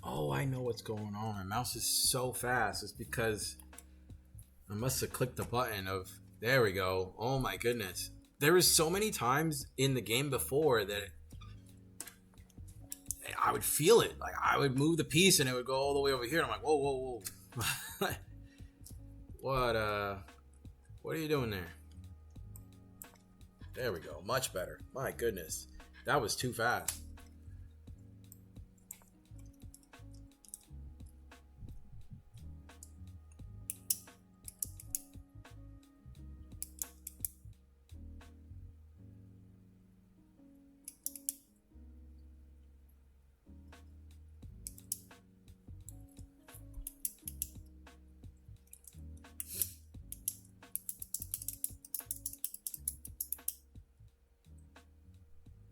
Oh, I know what's going on. My mouse is so fast. It's because I must have clicked the button of... There we go. Oh my goodness. There was so many times in the game before that I would feel it. Like, I would move the piece and it would go all the way over here. And I'm like, whoa. What are you doing there? There we go. Much better. My goodness. That was too fast.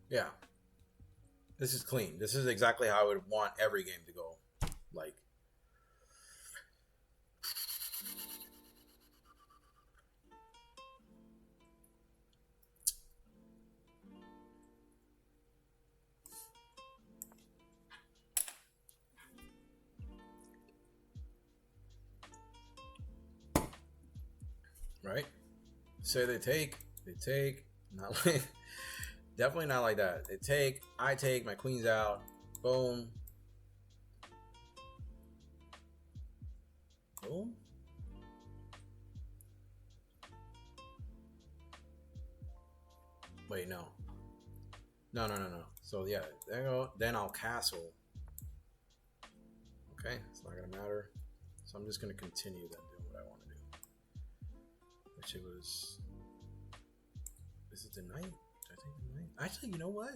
Yeah. This is clean. This is exactly how I would want every game to go. Like, right? Say they take, not like, definitely not like that. They take, I take, my queen's out. Boom. Boom. Wait, no. No. So yeah, there you go. Then I'll castle. Okay, it's not gonna matter. So I'm just gonna continue then doing what I want to do. Which it was. Is it the knight? Did I take the knight? Actually, you know what?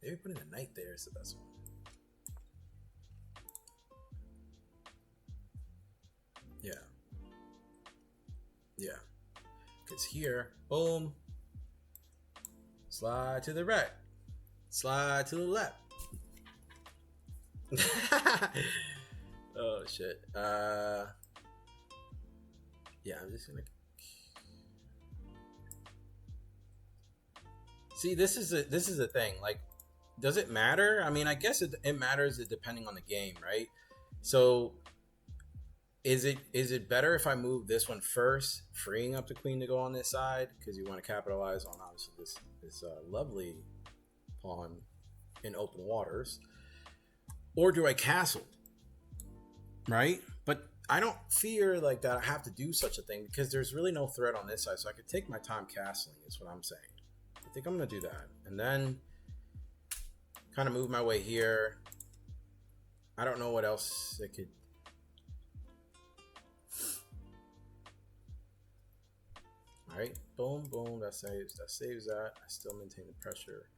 Maybe putting the knight there is the best one. Yeah. Yeah. Because here, boom. Slide to the right. Slide to the left. Oh shit. Yeah, I'm just gonna see. This is a thing. Like, does it matter? I mean, I guess it matters depending on the game, right? So, is it better if I move this one first, freeing up the queen to go on this side because you want to capitalize on obviously this lovely pawn in open waters, or do I castle? Right? But I don't fear like that I have to do such a thing because there's really no threat on this side, so I could take my time castling is what I'm saying. I think I'm gonna do that and then kind of move my way here. I don't know what else it could. All right, boom, boom, that saves that. I still maintain the pressure.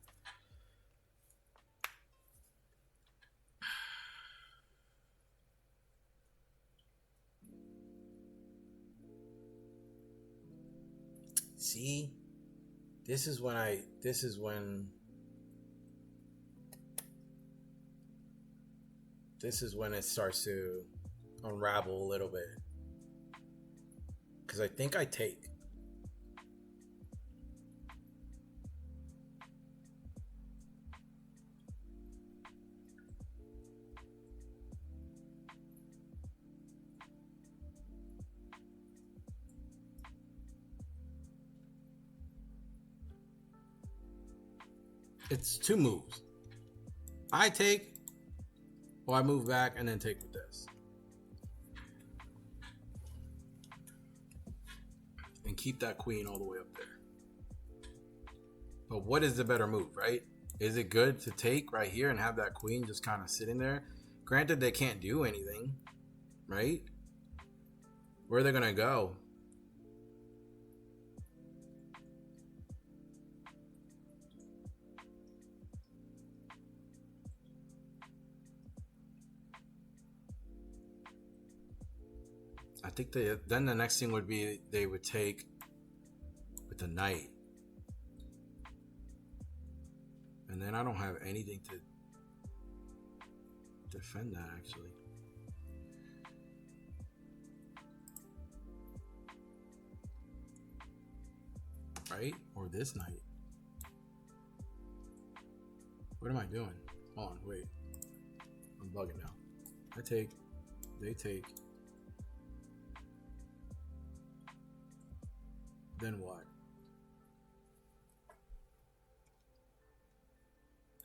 See, this is when it starts to unravel a little bit. Because I think I take. It's two moves. I take, or I move back and then take with this. And keep that queen all the way up there. But what is the better move, right? Is it good to take right here and have that queen just kind of sitting there? Granted, they can't do anything, right? Where are they going to go? I think then the next thing would be they would take with the knight. And then I don't have anything to defend that actually. Right? Or this knight. What am I doing? Hold on, wait. I'm bugging now. I take, they take. Then what?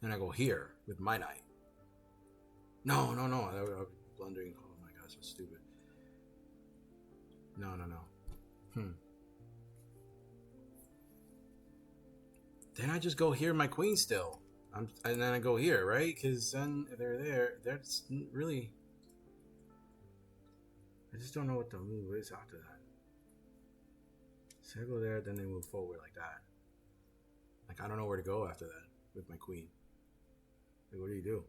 Then I go here with my knight. No. I was blundering. Oh my gosh, so stupid. No. Then I just go here, my queen still. And then I go here, right? Because then they're there. That's really. I just don't know what the move is after that. So I go there, then they move forward like that. Like, I don't know where to go after that with my queen. Like, what do you do?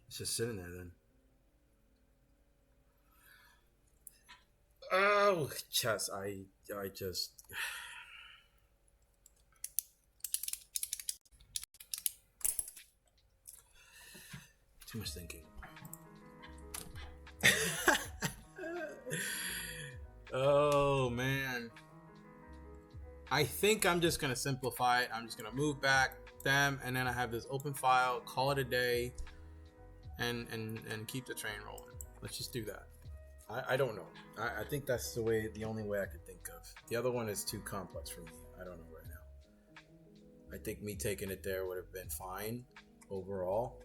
It's just sitting there then. Oh, chess. I just. Too much thinking. Oh man, I think I'm just gonna simplify it. I'm just gonna move back them, and then I have this open file, call it a day, and keep the train rolling. Let's just do that. I don't know. I think that's the only way I could think of. The other one is too complex for me. I don't know right now. I think me taking it there would have been fine, overall.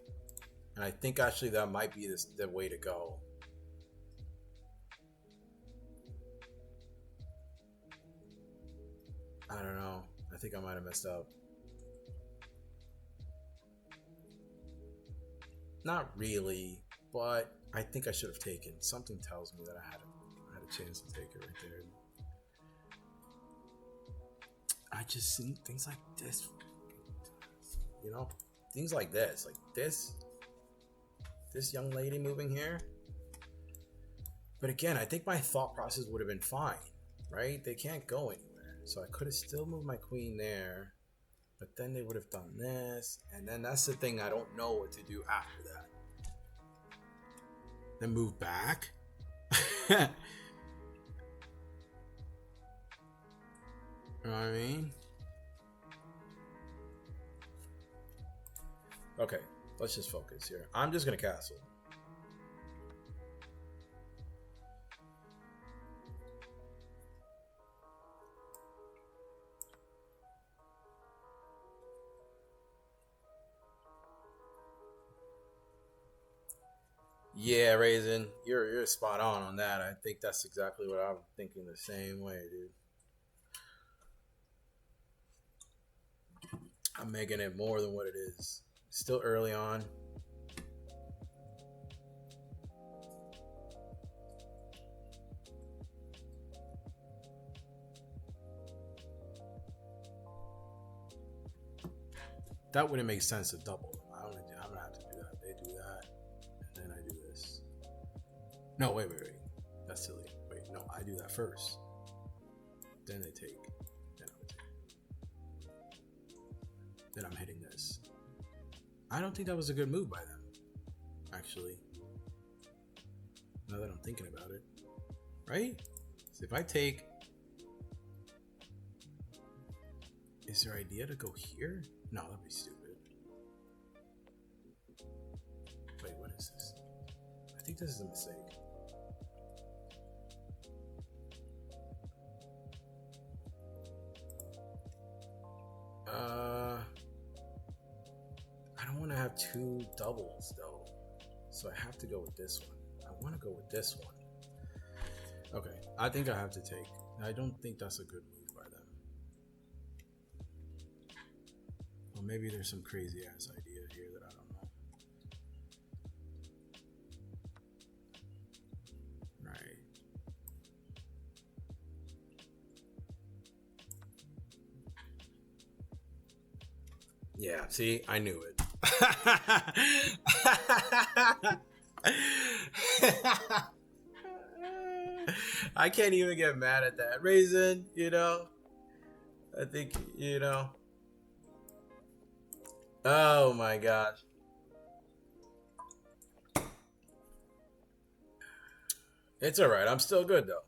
And I think actually that might be the way to go. I don't know. I think I might have messed up. Not really, but I think I should have taken. Something tells me that I had a chance to take it right there. I just see things like this, you know, things like this, this young lady moving here. But again, I think my thought process would have been fine, right? They can't go anywhere, so I could have still moved my queen there. But then they would have done this, and then that's the thing. I don't know what to do after that. Then move back. You know what I mean? Okay, let's just focus here. I'm just gonna castle. Yeah, Raisin, you're spot on that. I think that's exactly what I'm thinking the same way, dude. I'm making it more than what it is. Still early on. That wouldn't make sense to double. I'm gonna have to do that. They do that, and then I do this. No, wait. That's silly. Wait, no, I do that first. Then they take. Then I would take. Then I'm hitting this. I don't think that was a good move by them, actually. Now that I'm thinking about it. Right? So if I take... Is there idea to go here? No, that'd be stupid. Wait, what is this? I think this is a mistake. I don't want to have two doubles though, so I have to go with this one. I want to go with this one. Okay, I think I have to take. I don't think that's a good move by them. Well, maybe there's some crazy ass idea here that I don't know. Right. Yeah, see, I knew it. I can't even get mad at that. Raisin, you know? I think, you know. Oh my gosh. It's alright. I'm still good though.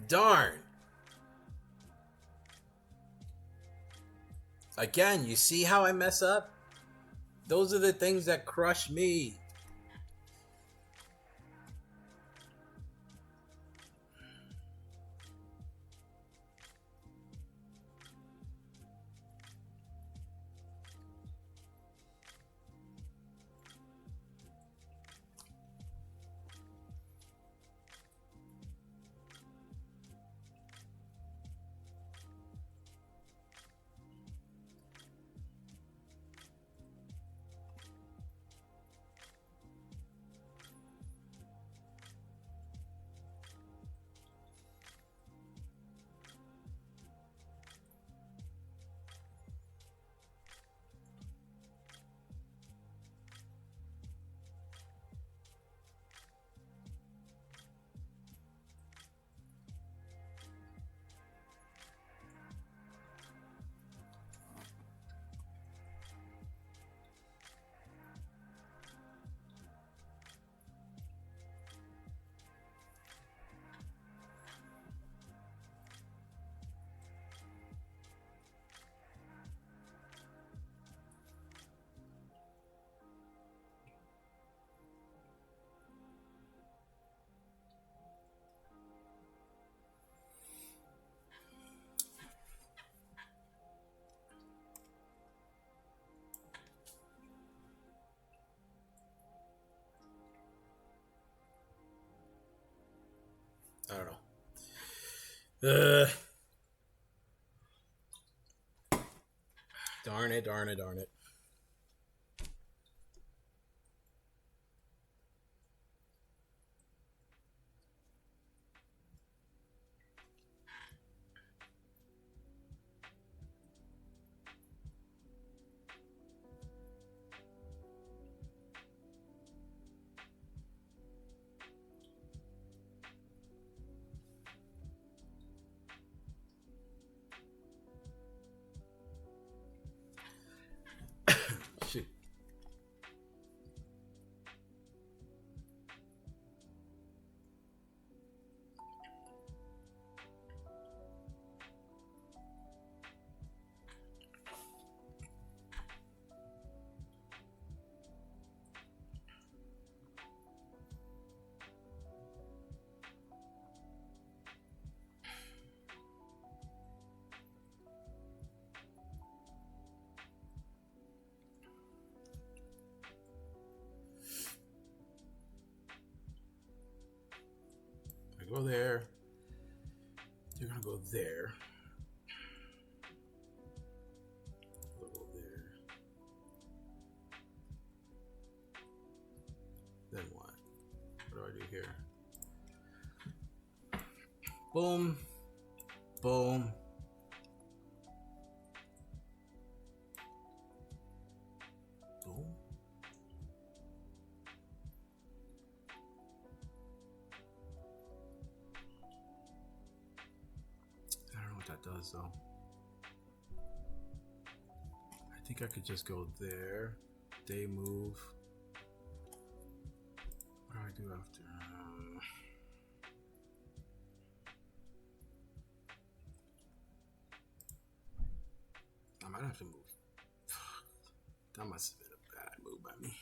Darn. Again, you see how I mess up? Those are the things that crush me. I don't know. Darn it, darn it, darn it. Shoot. I go there. You're gonna go there. I'll go there. Then what? What do I do here? Boom. Boom. Boom. I don't know what that does though. I think I could just go there. They move. What do I do after? I might have to move. That must have been a bad move by me.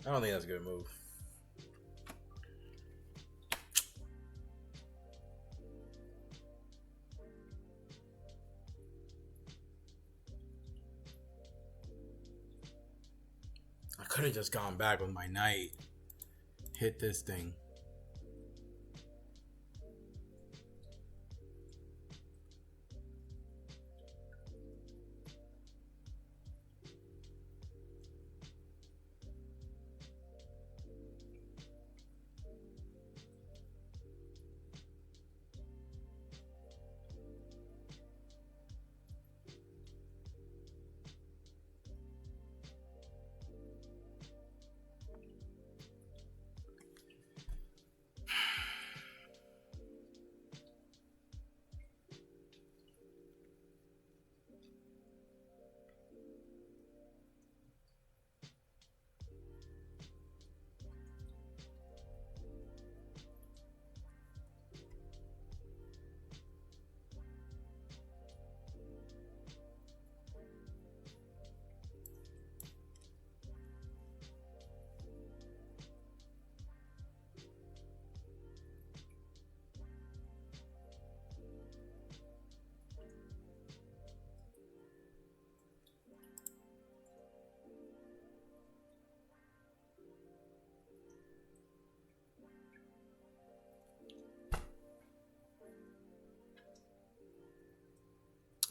I don't think that's a good move. I could have just gone back with my knight. Hit this thing.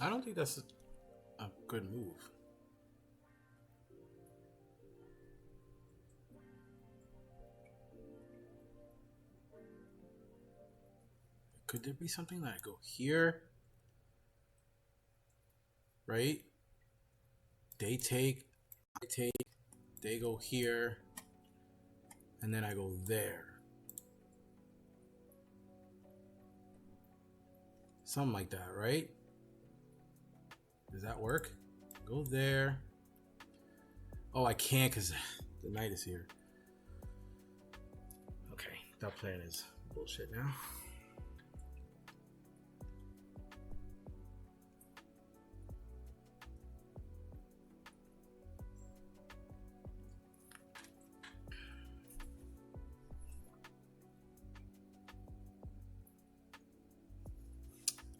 I don't think that's a good move. Could there be something that I go here? Right? They take, I take, they go here, and then I go there. Something like that, right? Does that work? Go there, Oh, I can't because the knight is here. Okay, that plan is bullshit now.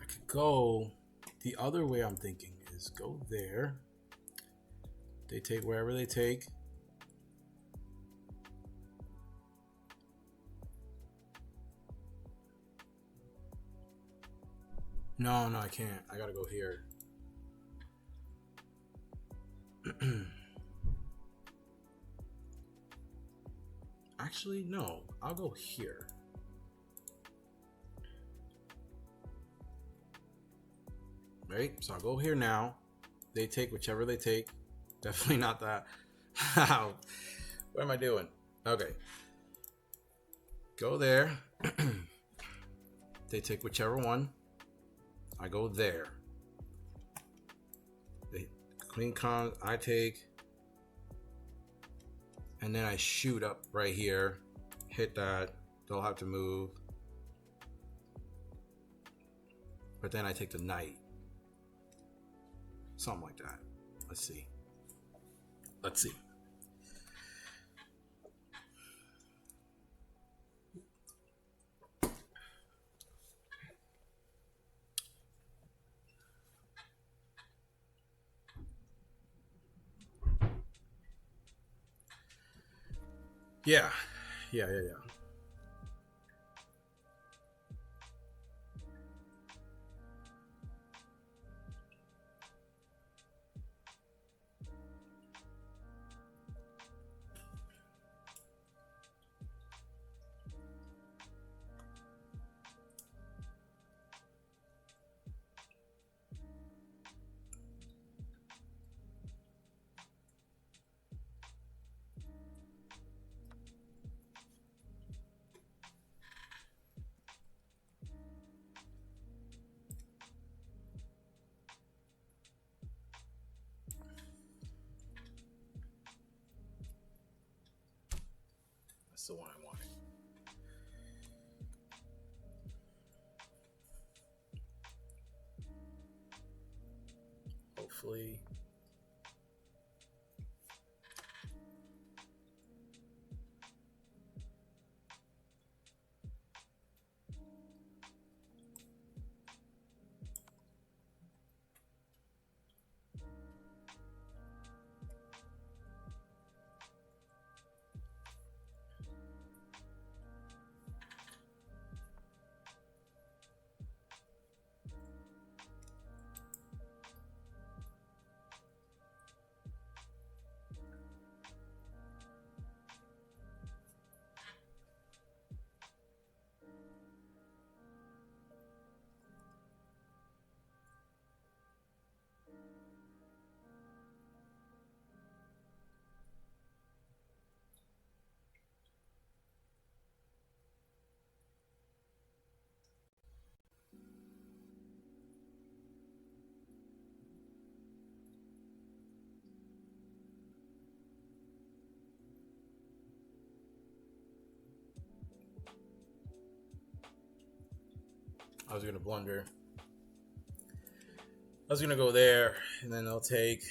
I could go the other way. I'm thinking is go there. They take wherever they take. No, I can't. I gotta go here. Actually, no. I'll go here. Right? So I'll go here now. They take whichever they take. Definitely not that. What am I doing? Okay. Go there. They take whichever one. I go there. They queen comes. I take. And then I shoot up right here. Hit that. They'll have to move. But then I take the knight. Something like that. Let's see. Yeah. That's the one I wanted. Hopefully. I was gonna blunder. I was gonna go there, and then they'll take.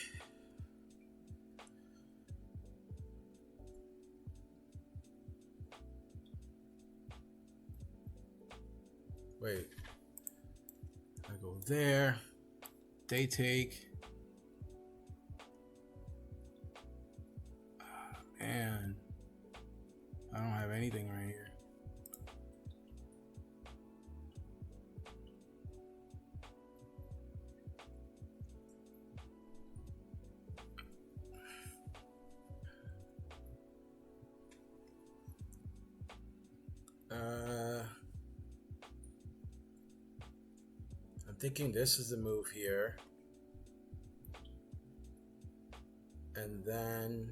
Wait. I go there. They take. Man, I don't have anything right here. I'm thinking this is the move here. And then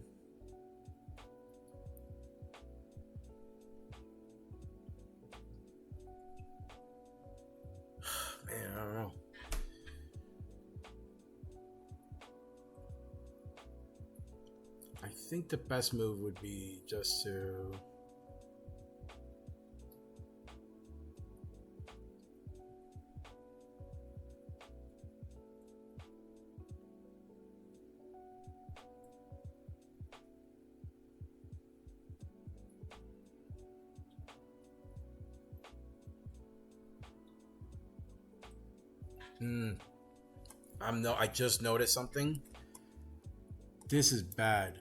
man, I don't know. think the best move would be just to. I just noticed something. This is bad.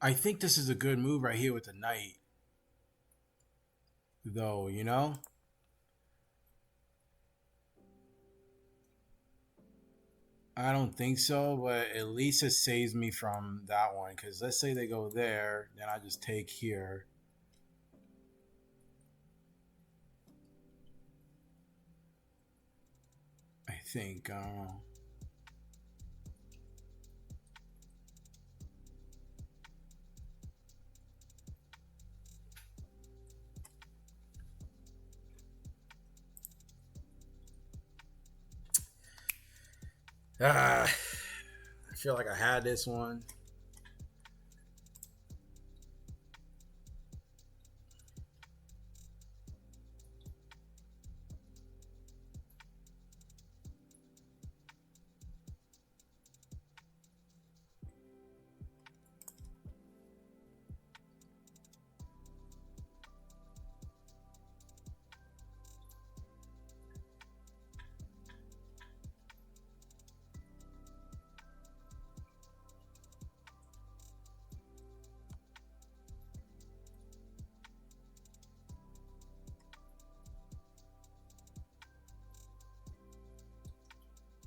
I think this is a good move right here with the knight. Though, you know? I don't think so, but at least it saves me from that one. Because let's say they go there, then I just take here. I think, I don't know. I feel like I had this one.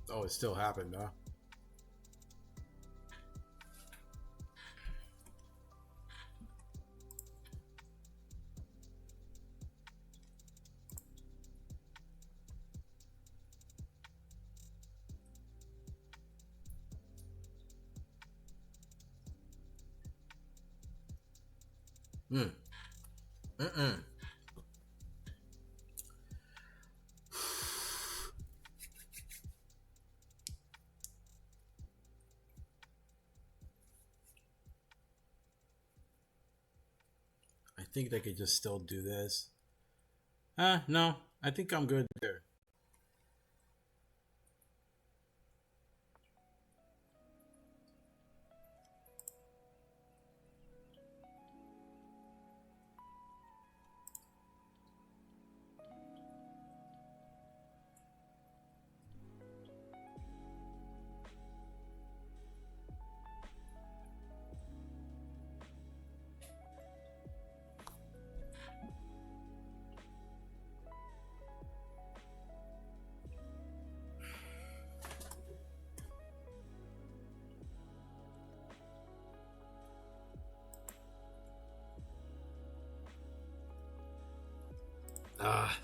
Oh, it still happened, huh? Hmm. Mm-mm. I think they could just still do this. No. I think I'm good there.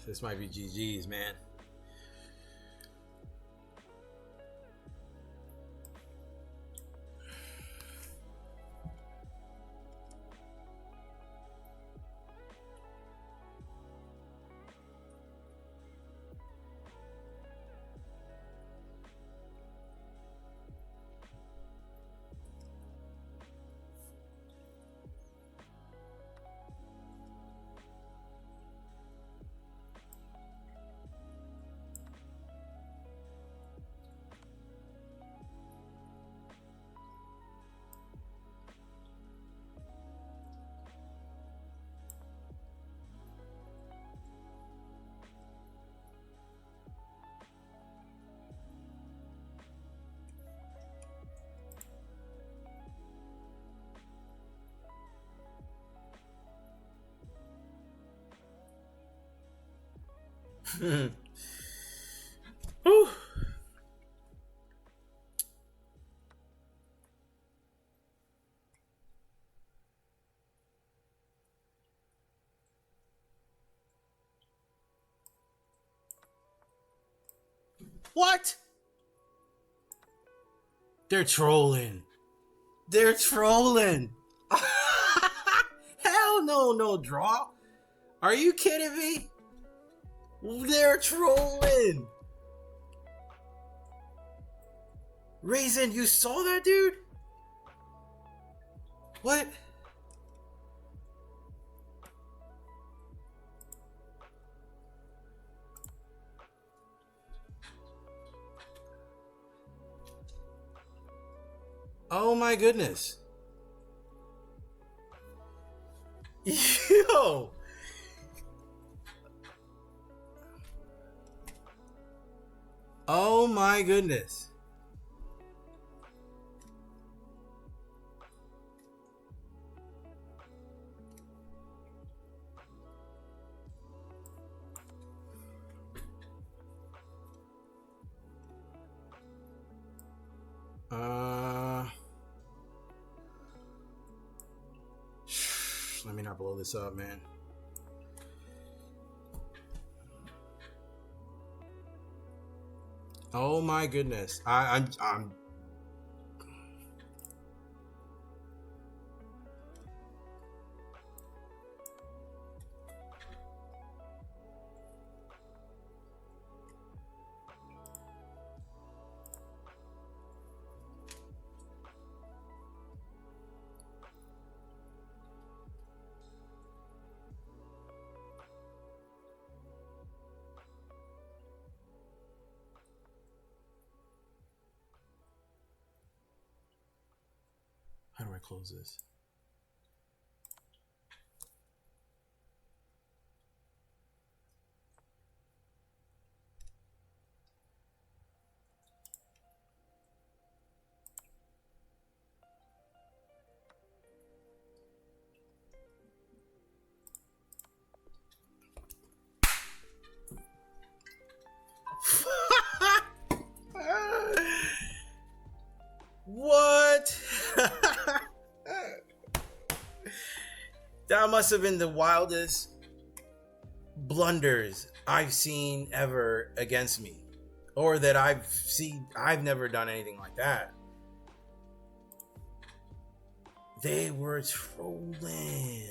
This might be GG's, man. Whew. What? They're trolling. They're trolling. Hell no, no draw. Are you kidding me? They're trolling. Raisin, you saw that, dude? What? Oh my goodness. Yo. Oh my goodness. Let me not blow this up, man. Oh my goodness. I'm How do I close this? What? That must have been the wildest blunders I've seen ever against me, or that I've seen. I've never done anything like that. They were trolling.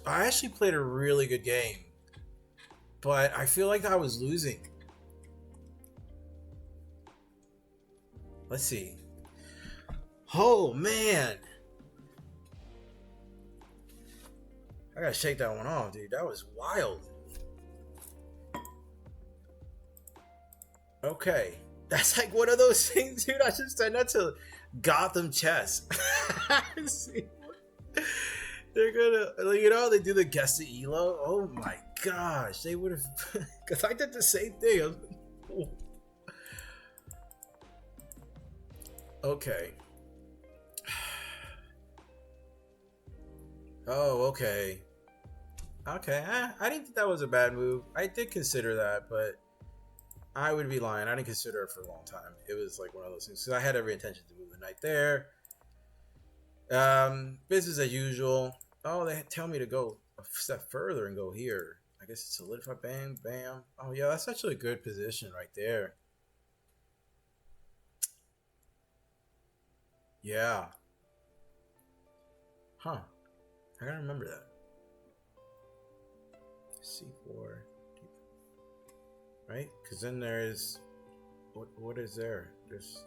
I actually played a really good game, but I feel like I was losing. Let's see. Oh man, I gotta shake that one off, dude. That was wild. Okay, that's like one of those things, dude. I just said that to Gotham Chess. See? They're gonna, you know, they do the guess the ELO. Oh my gosh, they would have, because I did the same thing. I was like, okay. Oh, okay. Okay, I didn't think that was a bad move. I did consider that, but I would be lying. I didn't consider it for a long time. It was like one of those things, because I had every intention to move the knight there. Business as usual. Oh, they tell me to go a step further and go here. I guess it's solidify. Bam, bam. Oh yeah, that's actually a good position right there. Yeah. Huh. I gotta remember that. C4. Right? Because then there's... What is there? There's...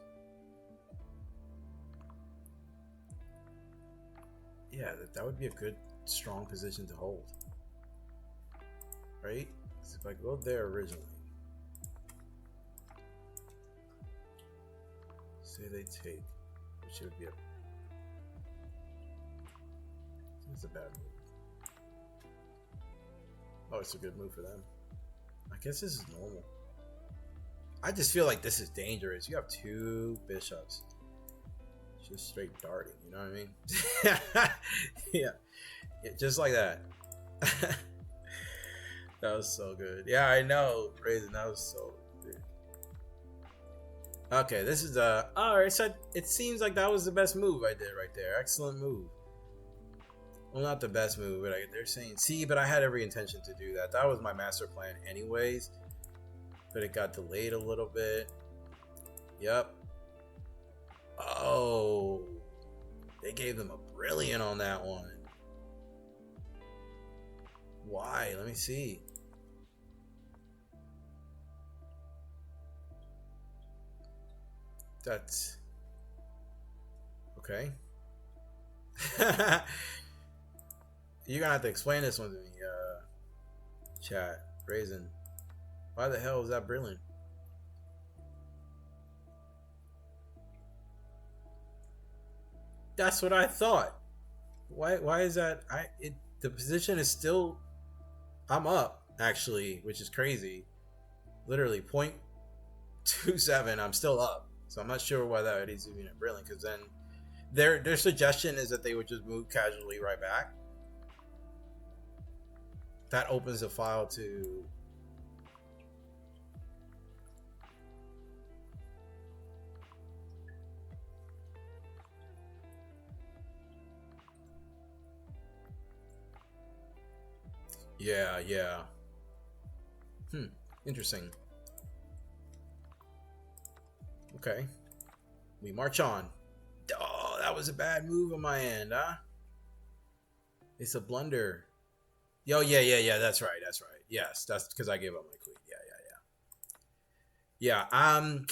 Yeah, that would be a good, strong position to hold. Right? So if I go there originally, say they take, which would be a... It's a bad move. Oh, it's a good move for them. I guess this is normal. I just feel like this is dangerous. You have two bishops. Just straight darting, you know what I mean? Yeah, just like that. That was so good. Yeah, I know, Raisin. That was so good. Okay, this is alright, so it seems like that was the best move I did right there. Excellent move. Well, not the best move, but they're saying, see, but I had every intention to do that. That was my master plan anyways. But it got delayed a little bit. Yep. Oh. They gave them a brilliant on that one. Why? Let me see. That's okay. You're gonna have to explain this one to me, chat. Raisin. Why the hell is that brilliant? That's what I thought. Why is that? The position is still, I'm up actually, which is crazy. Literally 0.27, I'm still up. So I'm not sure why that is even brilliant, because then their suggestion is that they would just move casually right back. That opens the file to yeah. Interesting. Okay. We march on. Oh, that was a bad move on my end, huh? It's a blunder. Yo, yeah. That's right. Yes, that's because I gave up my queen. Yeah. I'm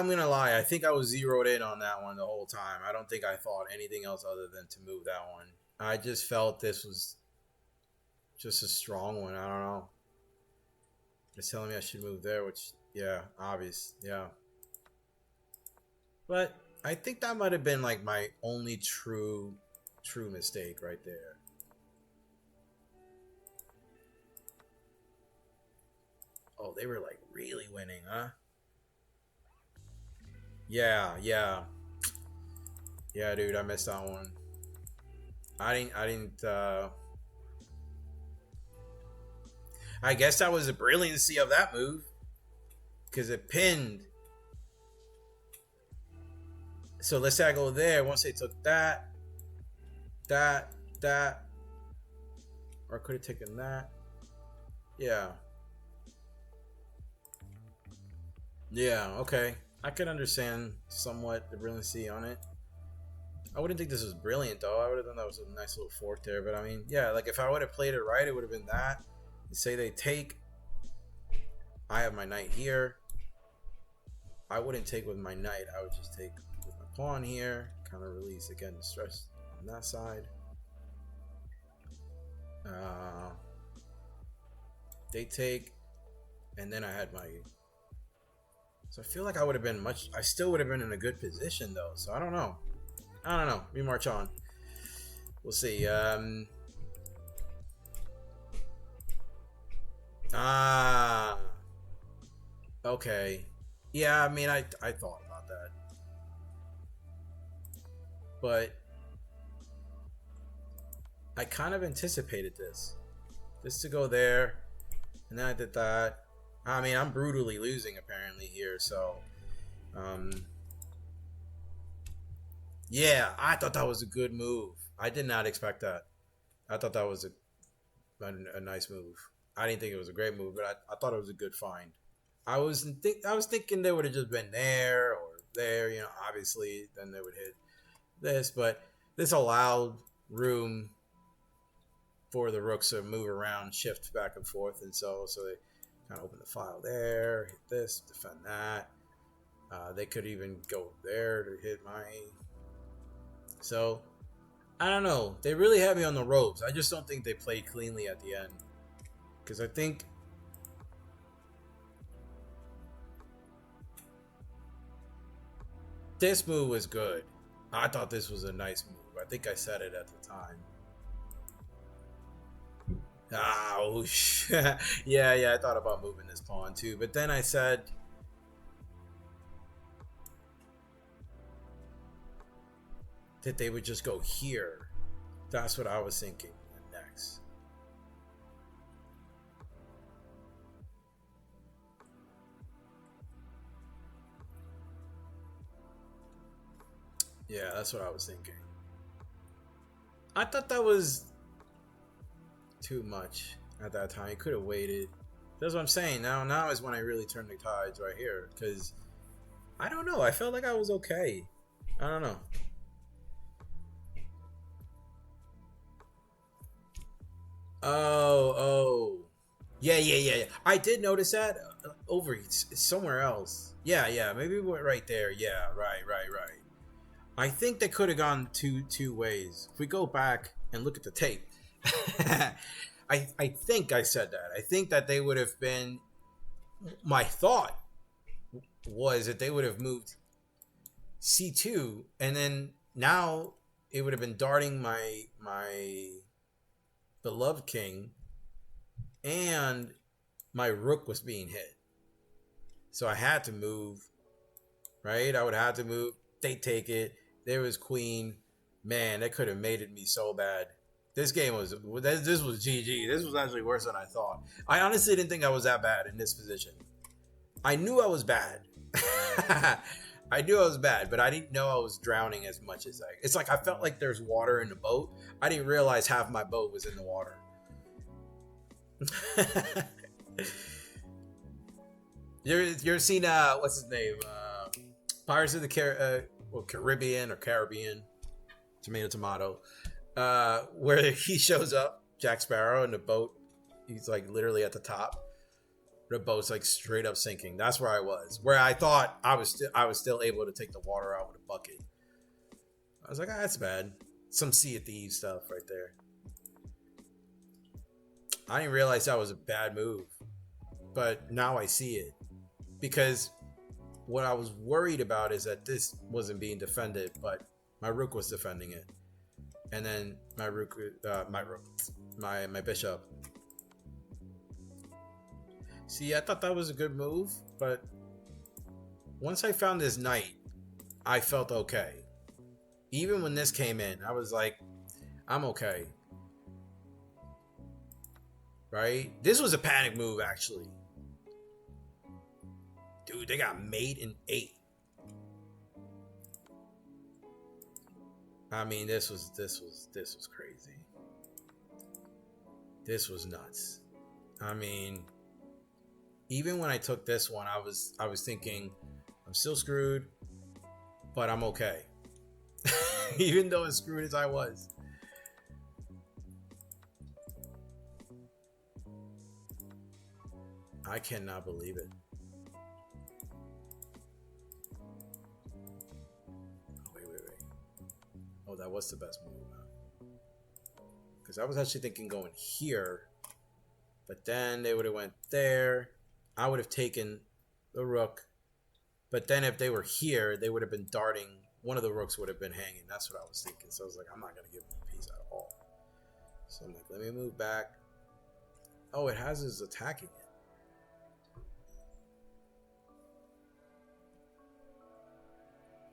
gonna lie. I think I was zeroed in on that one the whole time. I don't think I thought anything else other than to move that one. I just felt this was just a strong one. I don't know. It's telling me I should move there, which, yeah, obvious. Yeah. But I think that might have been like my only true mistake right there. Oh, they were like really winning, huh? Yeah. Yeah, dude, I missed that one. I didn't I guess that was the brilliancy of that move, because it pinned. So let's say I go there. Once they took that, or could have taken that. Yeah. Okay. I could understand somewhat the brilliancy on it. I wouldn't think this was brilliant though. I would have done that was a nice little fork there. But I mean, yeah, like if I would have played it right, it would have been that. Say they take. I have my knight here. I wouldn't take with my knight. I would just take with my pawn here. Kind of release again the stress on that side. They take, and then I had my. So I feel like I would have been much. I still would have been in a good position though. So I don't know. We march on. We'll see. Okay. Yeah, I mean, I thought about that, but I kind of anticipated this to go there, and then I did that. I mean, I'm brutally losing apparently here, so yeah, I thought that was a good move. I did not expect that. I thought that was a nice move. I didn't think it was a great move, but I thought it was a good find. I was thinking they would have just been there or there, obviously then they would hit this, but this allowed room for the rooks to move around, shift back and forth, and so they kind of open the file there, hit this, defend that. They could even go there to hit my. So I don't know. They really had me on the ropes. I just don't think they played cleanly at the end, because I think this move was good. I thought this was a nice move. I think I said it at the time. Ouch. Yeah, I thought about moving this pawn too, but then I said that they would just go here. That's what I was thinking next. Yeah, that's what I was thinking. I thought that was too much at that time. He could have waited. That's what I'm saying. Now is when I really turn the tides right here. Because I don't know. I felt like I was okay. I don't know. Oh. Yeah. I did notice that over somewhere else. Yeah. Maybe we went right there. Yeah, right. I think they could have gone two ways. If we go back and look at the tape, I think I said that. I think that they would have been. My thought was that they would have moved C2, and then now it would have been darting my beloved king, and my rook was being hit. So I had to move, right? I would have to move. They take it. There was queen. Man, that could have made it me so bad. This game was this was GG. This was actually worse than I thought. I honestly didn't think I was that bad in this position. I knew I was bad. I knew I was bad, but I didn't know I was drowning as much as it's like I felt like there's water in the boat. I didn't realize half my boat was in the water. You're seen what's his name? Pirates of the Caribbean or Caribbean, tomato, where he shows up, Jack Sparrow, in the boat. He's like literally at the top. The boat's like straight up sinking. That's where I was. Where I thought I was still able to take the water out with a bucket. I was like, that's bad. Some Sea of Thieves stuff right there. I didn't realize that was a bad move, but now I see it. Because what I was worried about is that this wasn't being defended, but my rook was defending it, and then my bishop. See, I thought that was a good move, but once I found this knight, I felt okay. Even when this came in, I was like, I'm okay. Right? This was a panic move, actually. Dude, they got mate in 8. I mean, this was crazy. This was nuts. I mean, even when I took this one, I was thinking, I'm still screwed, but I'm okay. Even though as screwed as I was. I cannot believe it. Oh, that was the best move. Because I was actually thinking going here, but then they would have went there. I would have taken the rook, but then if they were here, they would have been darting. One of the rooks would have been hanging. That's what I was thinking. So I was like, I'm not going to give them a piece at all. So I'm like, let me move back. Oh, it has his attacking it.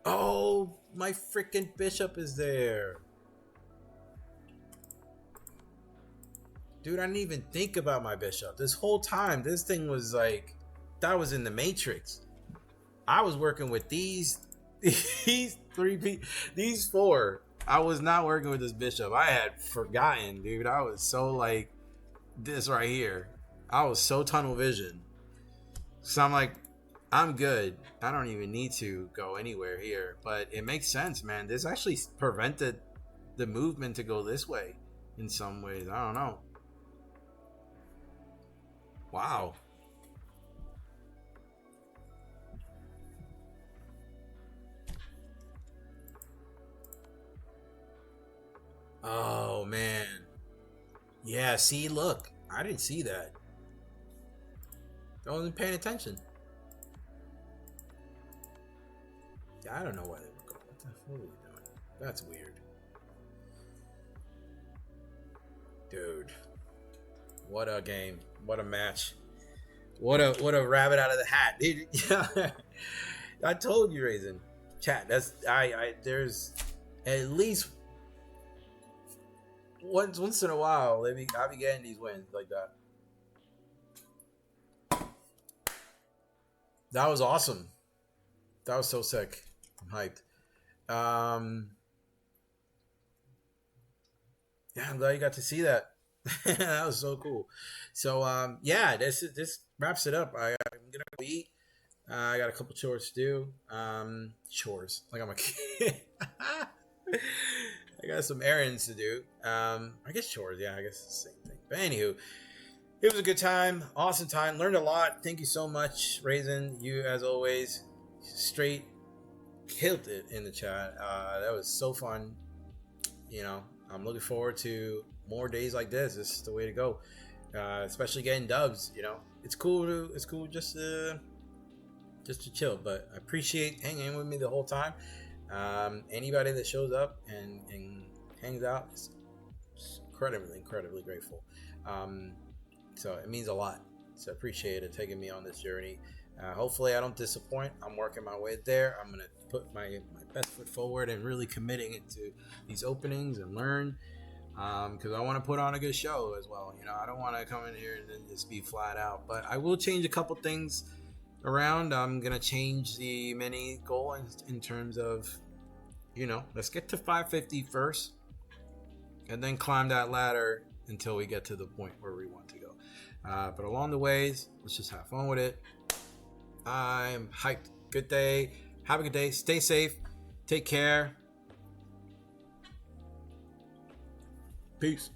Oh, my freaking bishop is there. Dude, I didn't even think about my bishop. This whole time, this thing was like, that was in the Matrix. I was working with these 4. I was not working with this bishop. I had forgotten, dude. I was so like this right here. I was so tunnel vision. So I'm like, I'm good. I don't even need to go anywhere here. But it makes sense, man. This actually prevented the movement to go this way in some ways. I don't know. Wow. Oh, man. Yeah, see, look. I didn't see that. I wasn't paying attention. I don't know why they were going. What the hell are you doing? That's weird. Dude. What a game. What a match. What a rabbit out of the hat. Dude, I told you, Raisin. Chat, that's there's at least once in a while I'll be getting these wins like that. That was awesome. That was so sick. I'm hyped. Um, yeah, I'm glad you got to see that. That was so cool. So yeah, this wraps it up. I'm gonna go eat. I got a couple chores to do. Chores like I'm a kid. I got some errands to do. I guess chores. Yeah, I guess it's the same thing. But anywho, it was a good time, awesome time. Learned a lot. Thank you so much, Raisin. You, as always, straight killed it in the chat. That was so fun. You know, I'm looking forward to more days like this. This is the way to go. Especially getting dubs. You know, it's cool just to chill. But I appreciate hanging with me the whole time. Anybody that shows up and hangs out is incredibly grateful. So it means a lot. So I appreciate it taking me on this journey. Hopefully I don't disappoint. I'm working my way there. I'm gonna put my best foot forward and really committing it to these openings and learn. Because I want to put on a good show as well. You know, I don't want to come in here and then just be flat out. But I will change a couple things around. I'm gonna change the mini goal in terms of, you know, let's get to 550 first, and then climb that ladder until we get to the point where we want to go. But along the ways, let's just have fun with it. I'm hyped. Good day. Have a good day. Stay safe. Take care. Peace.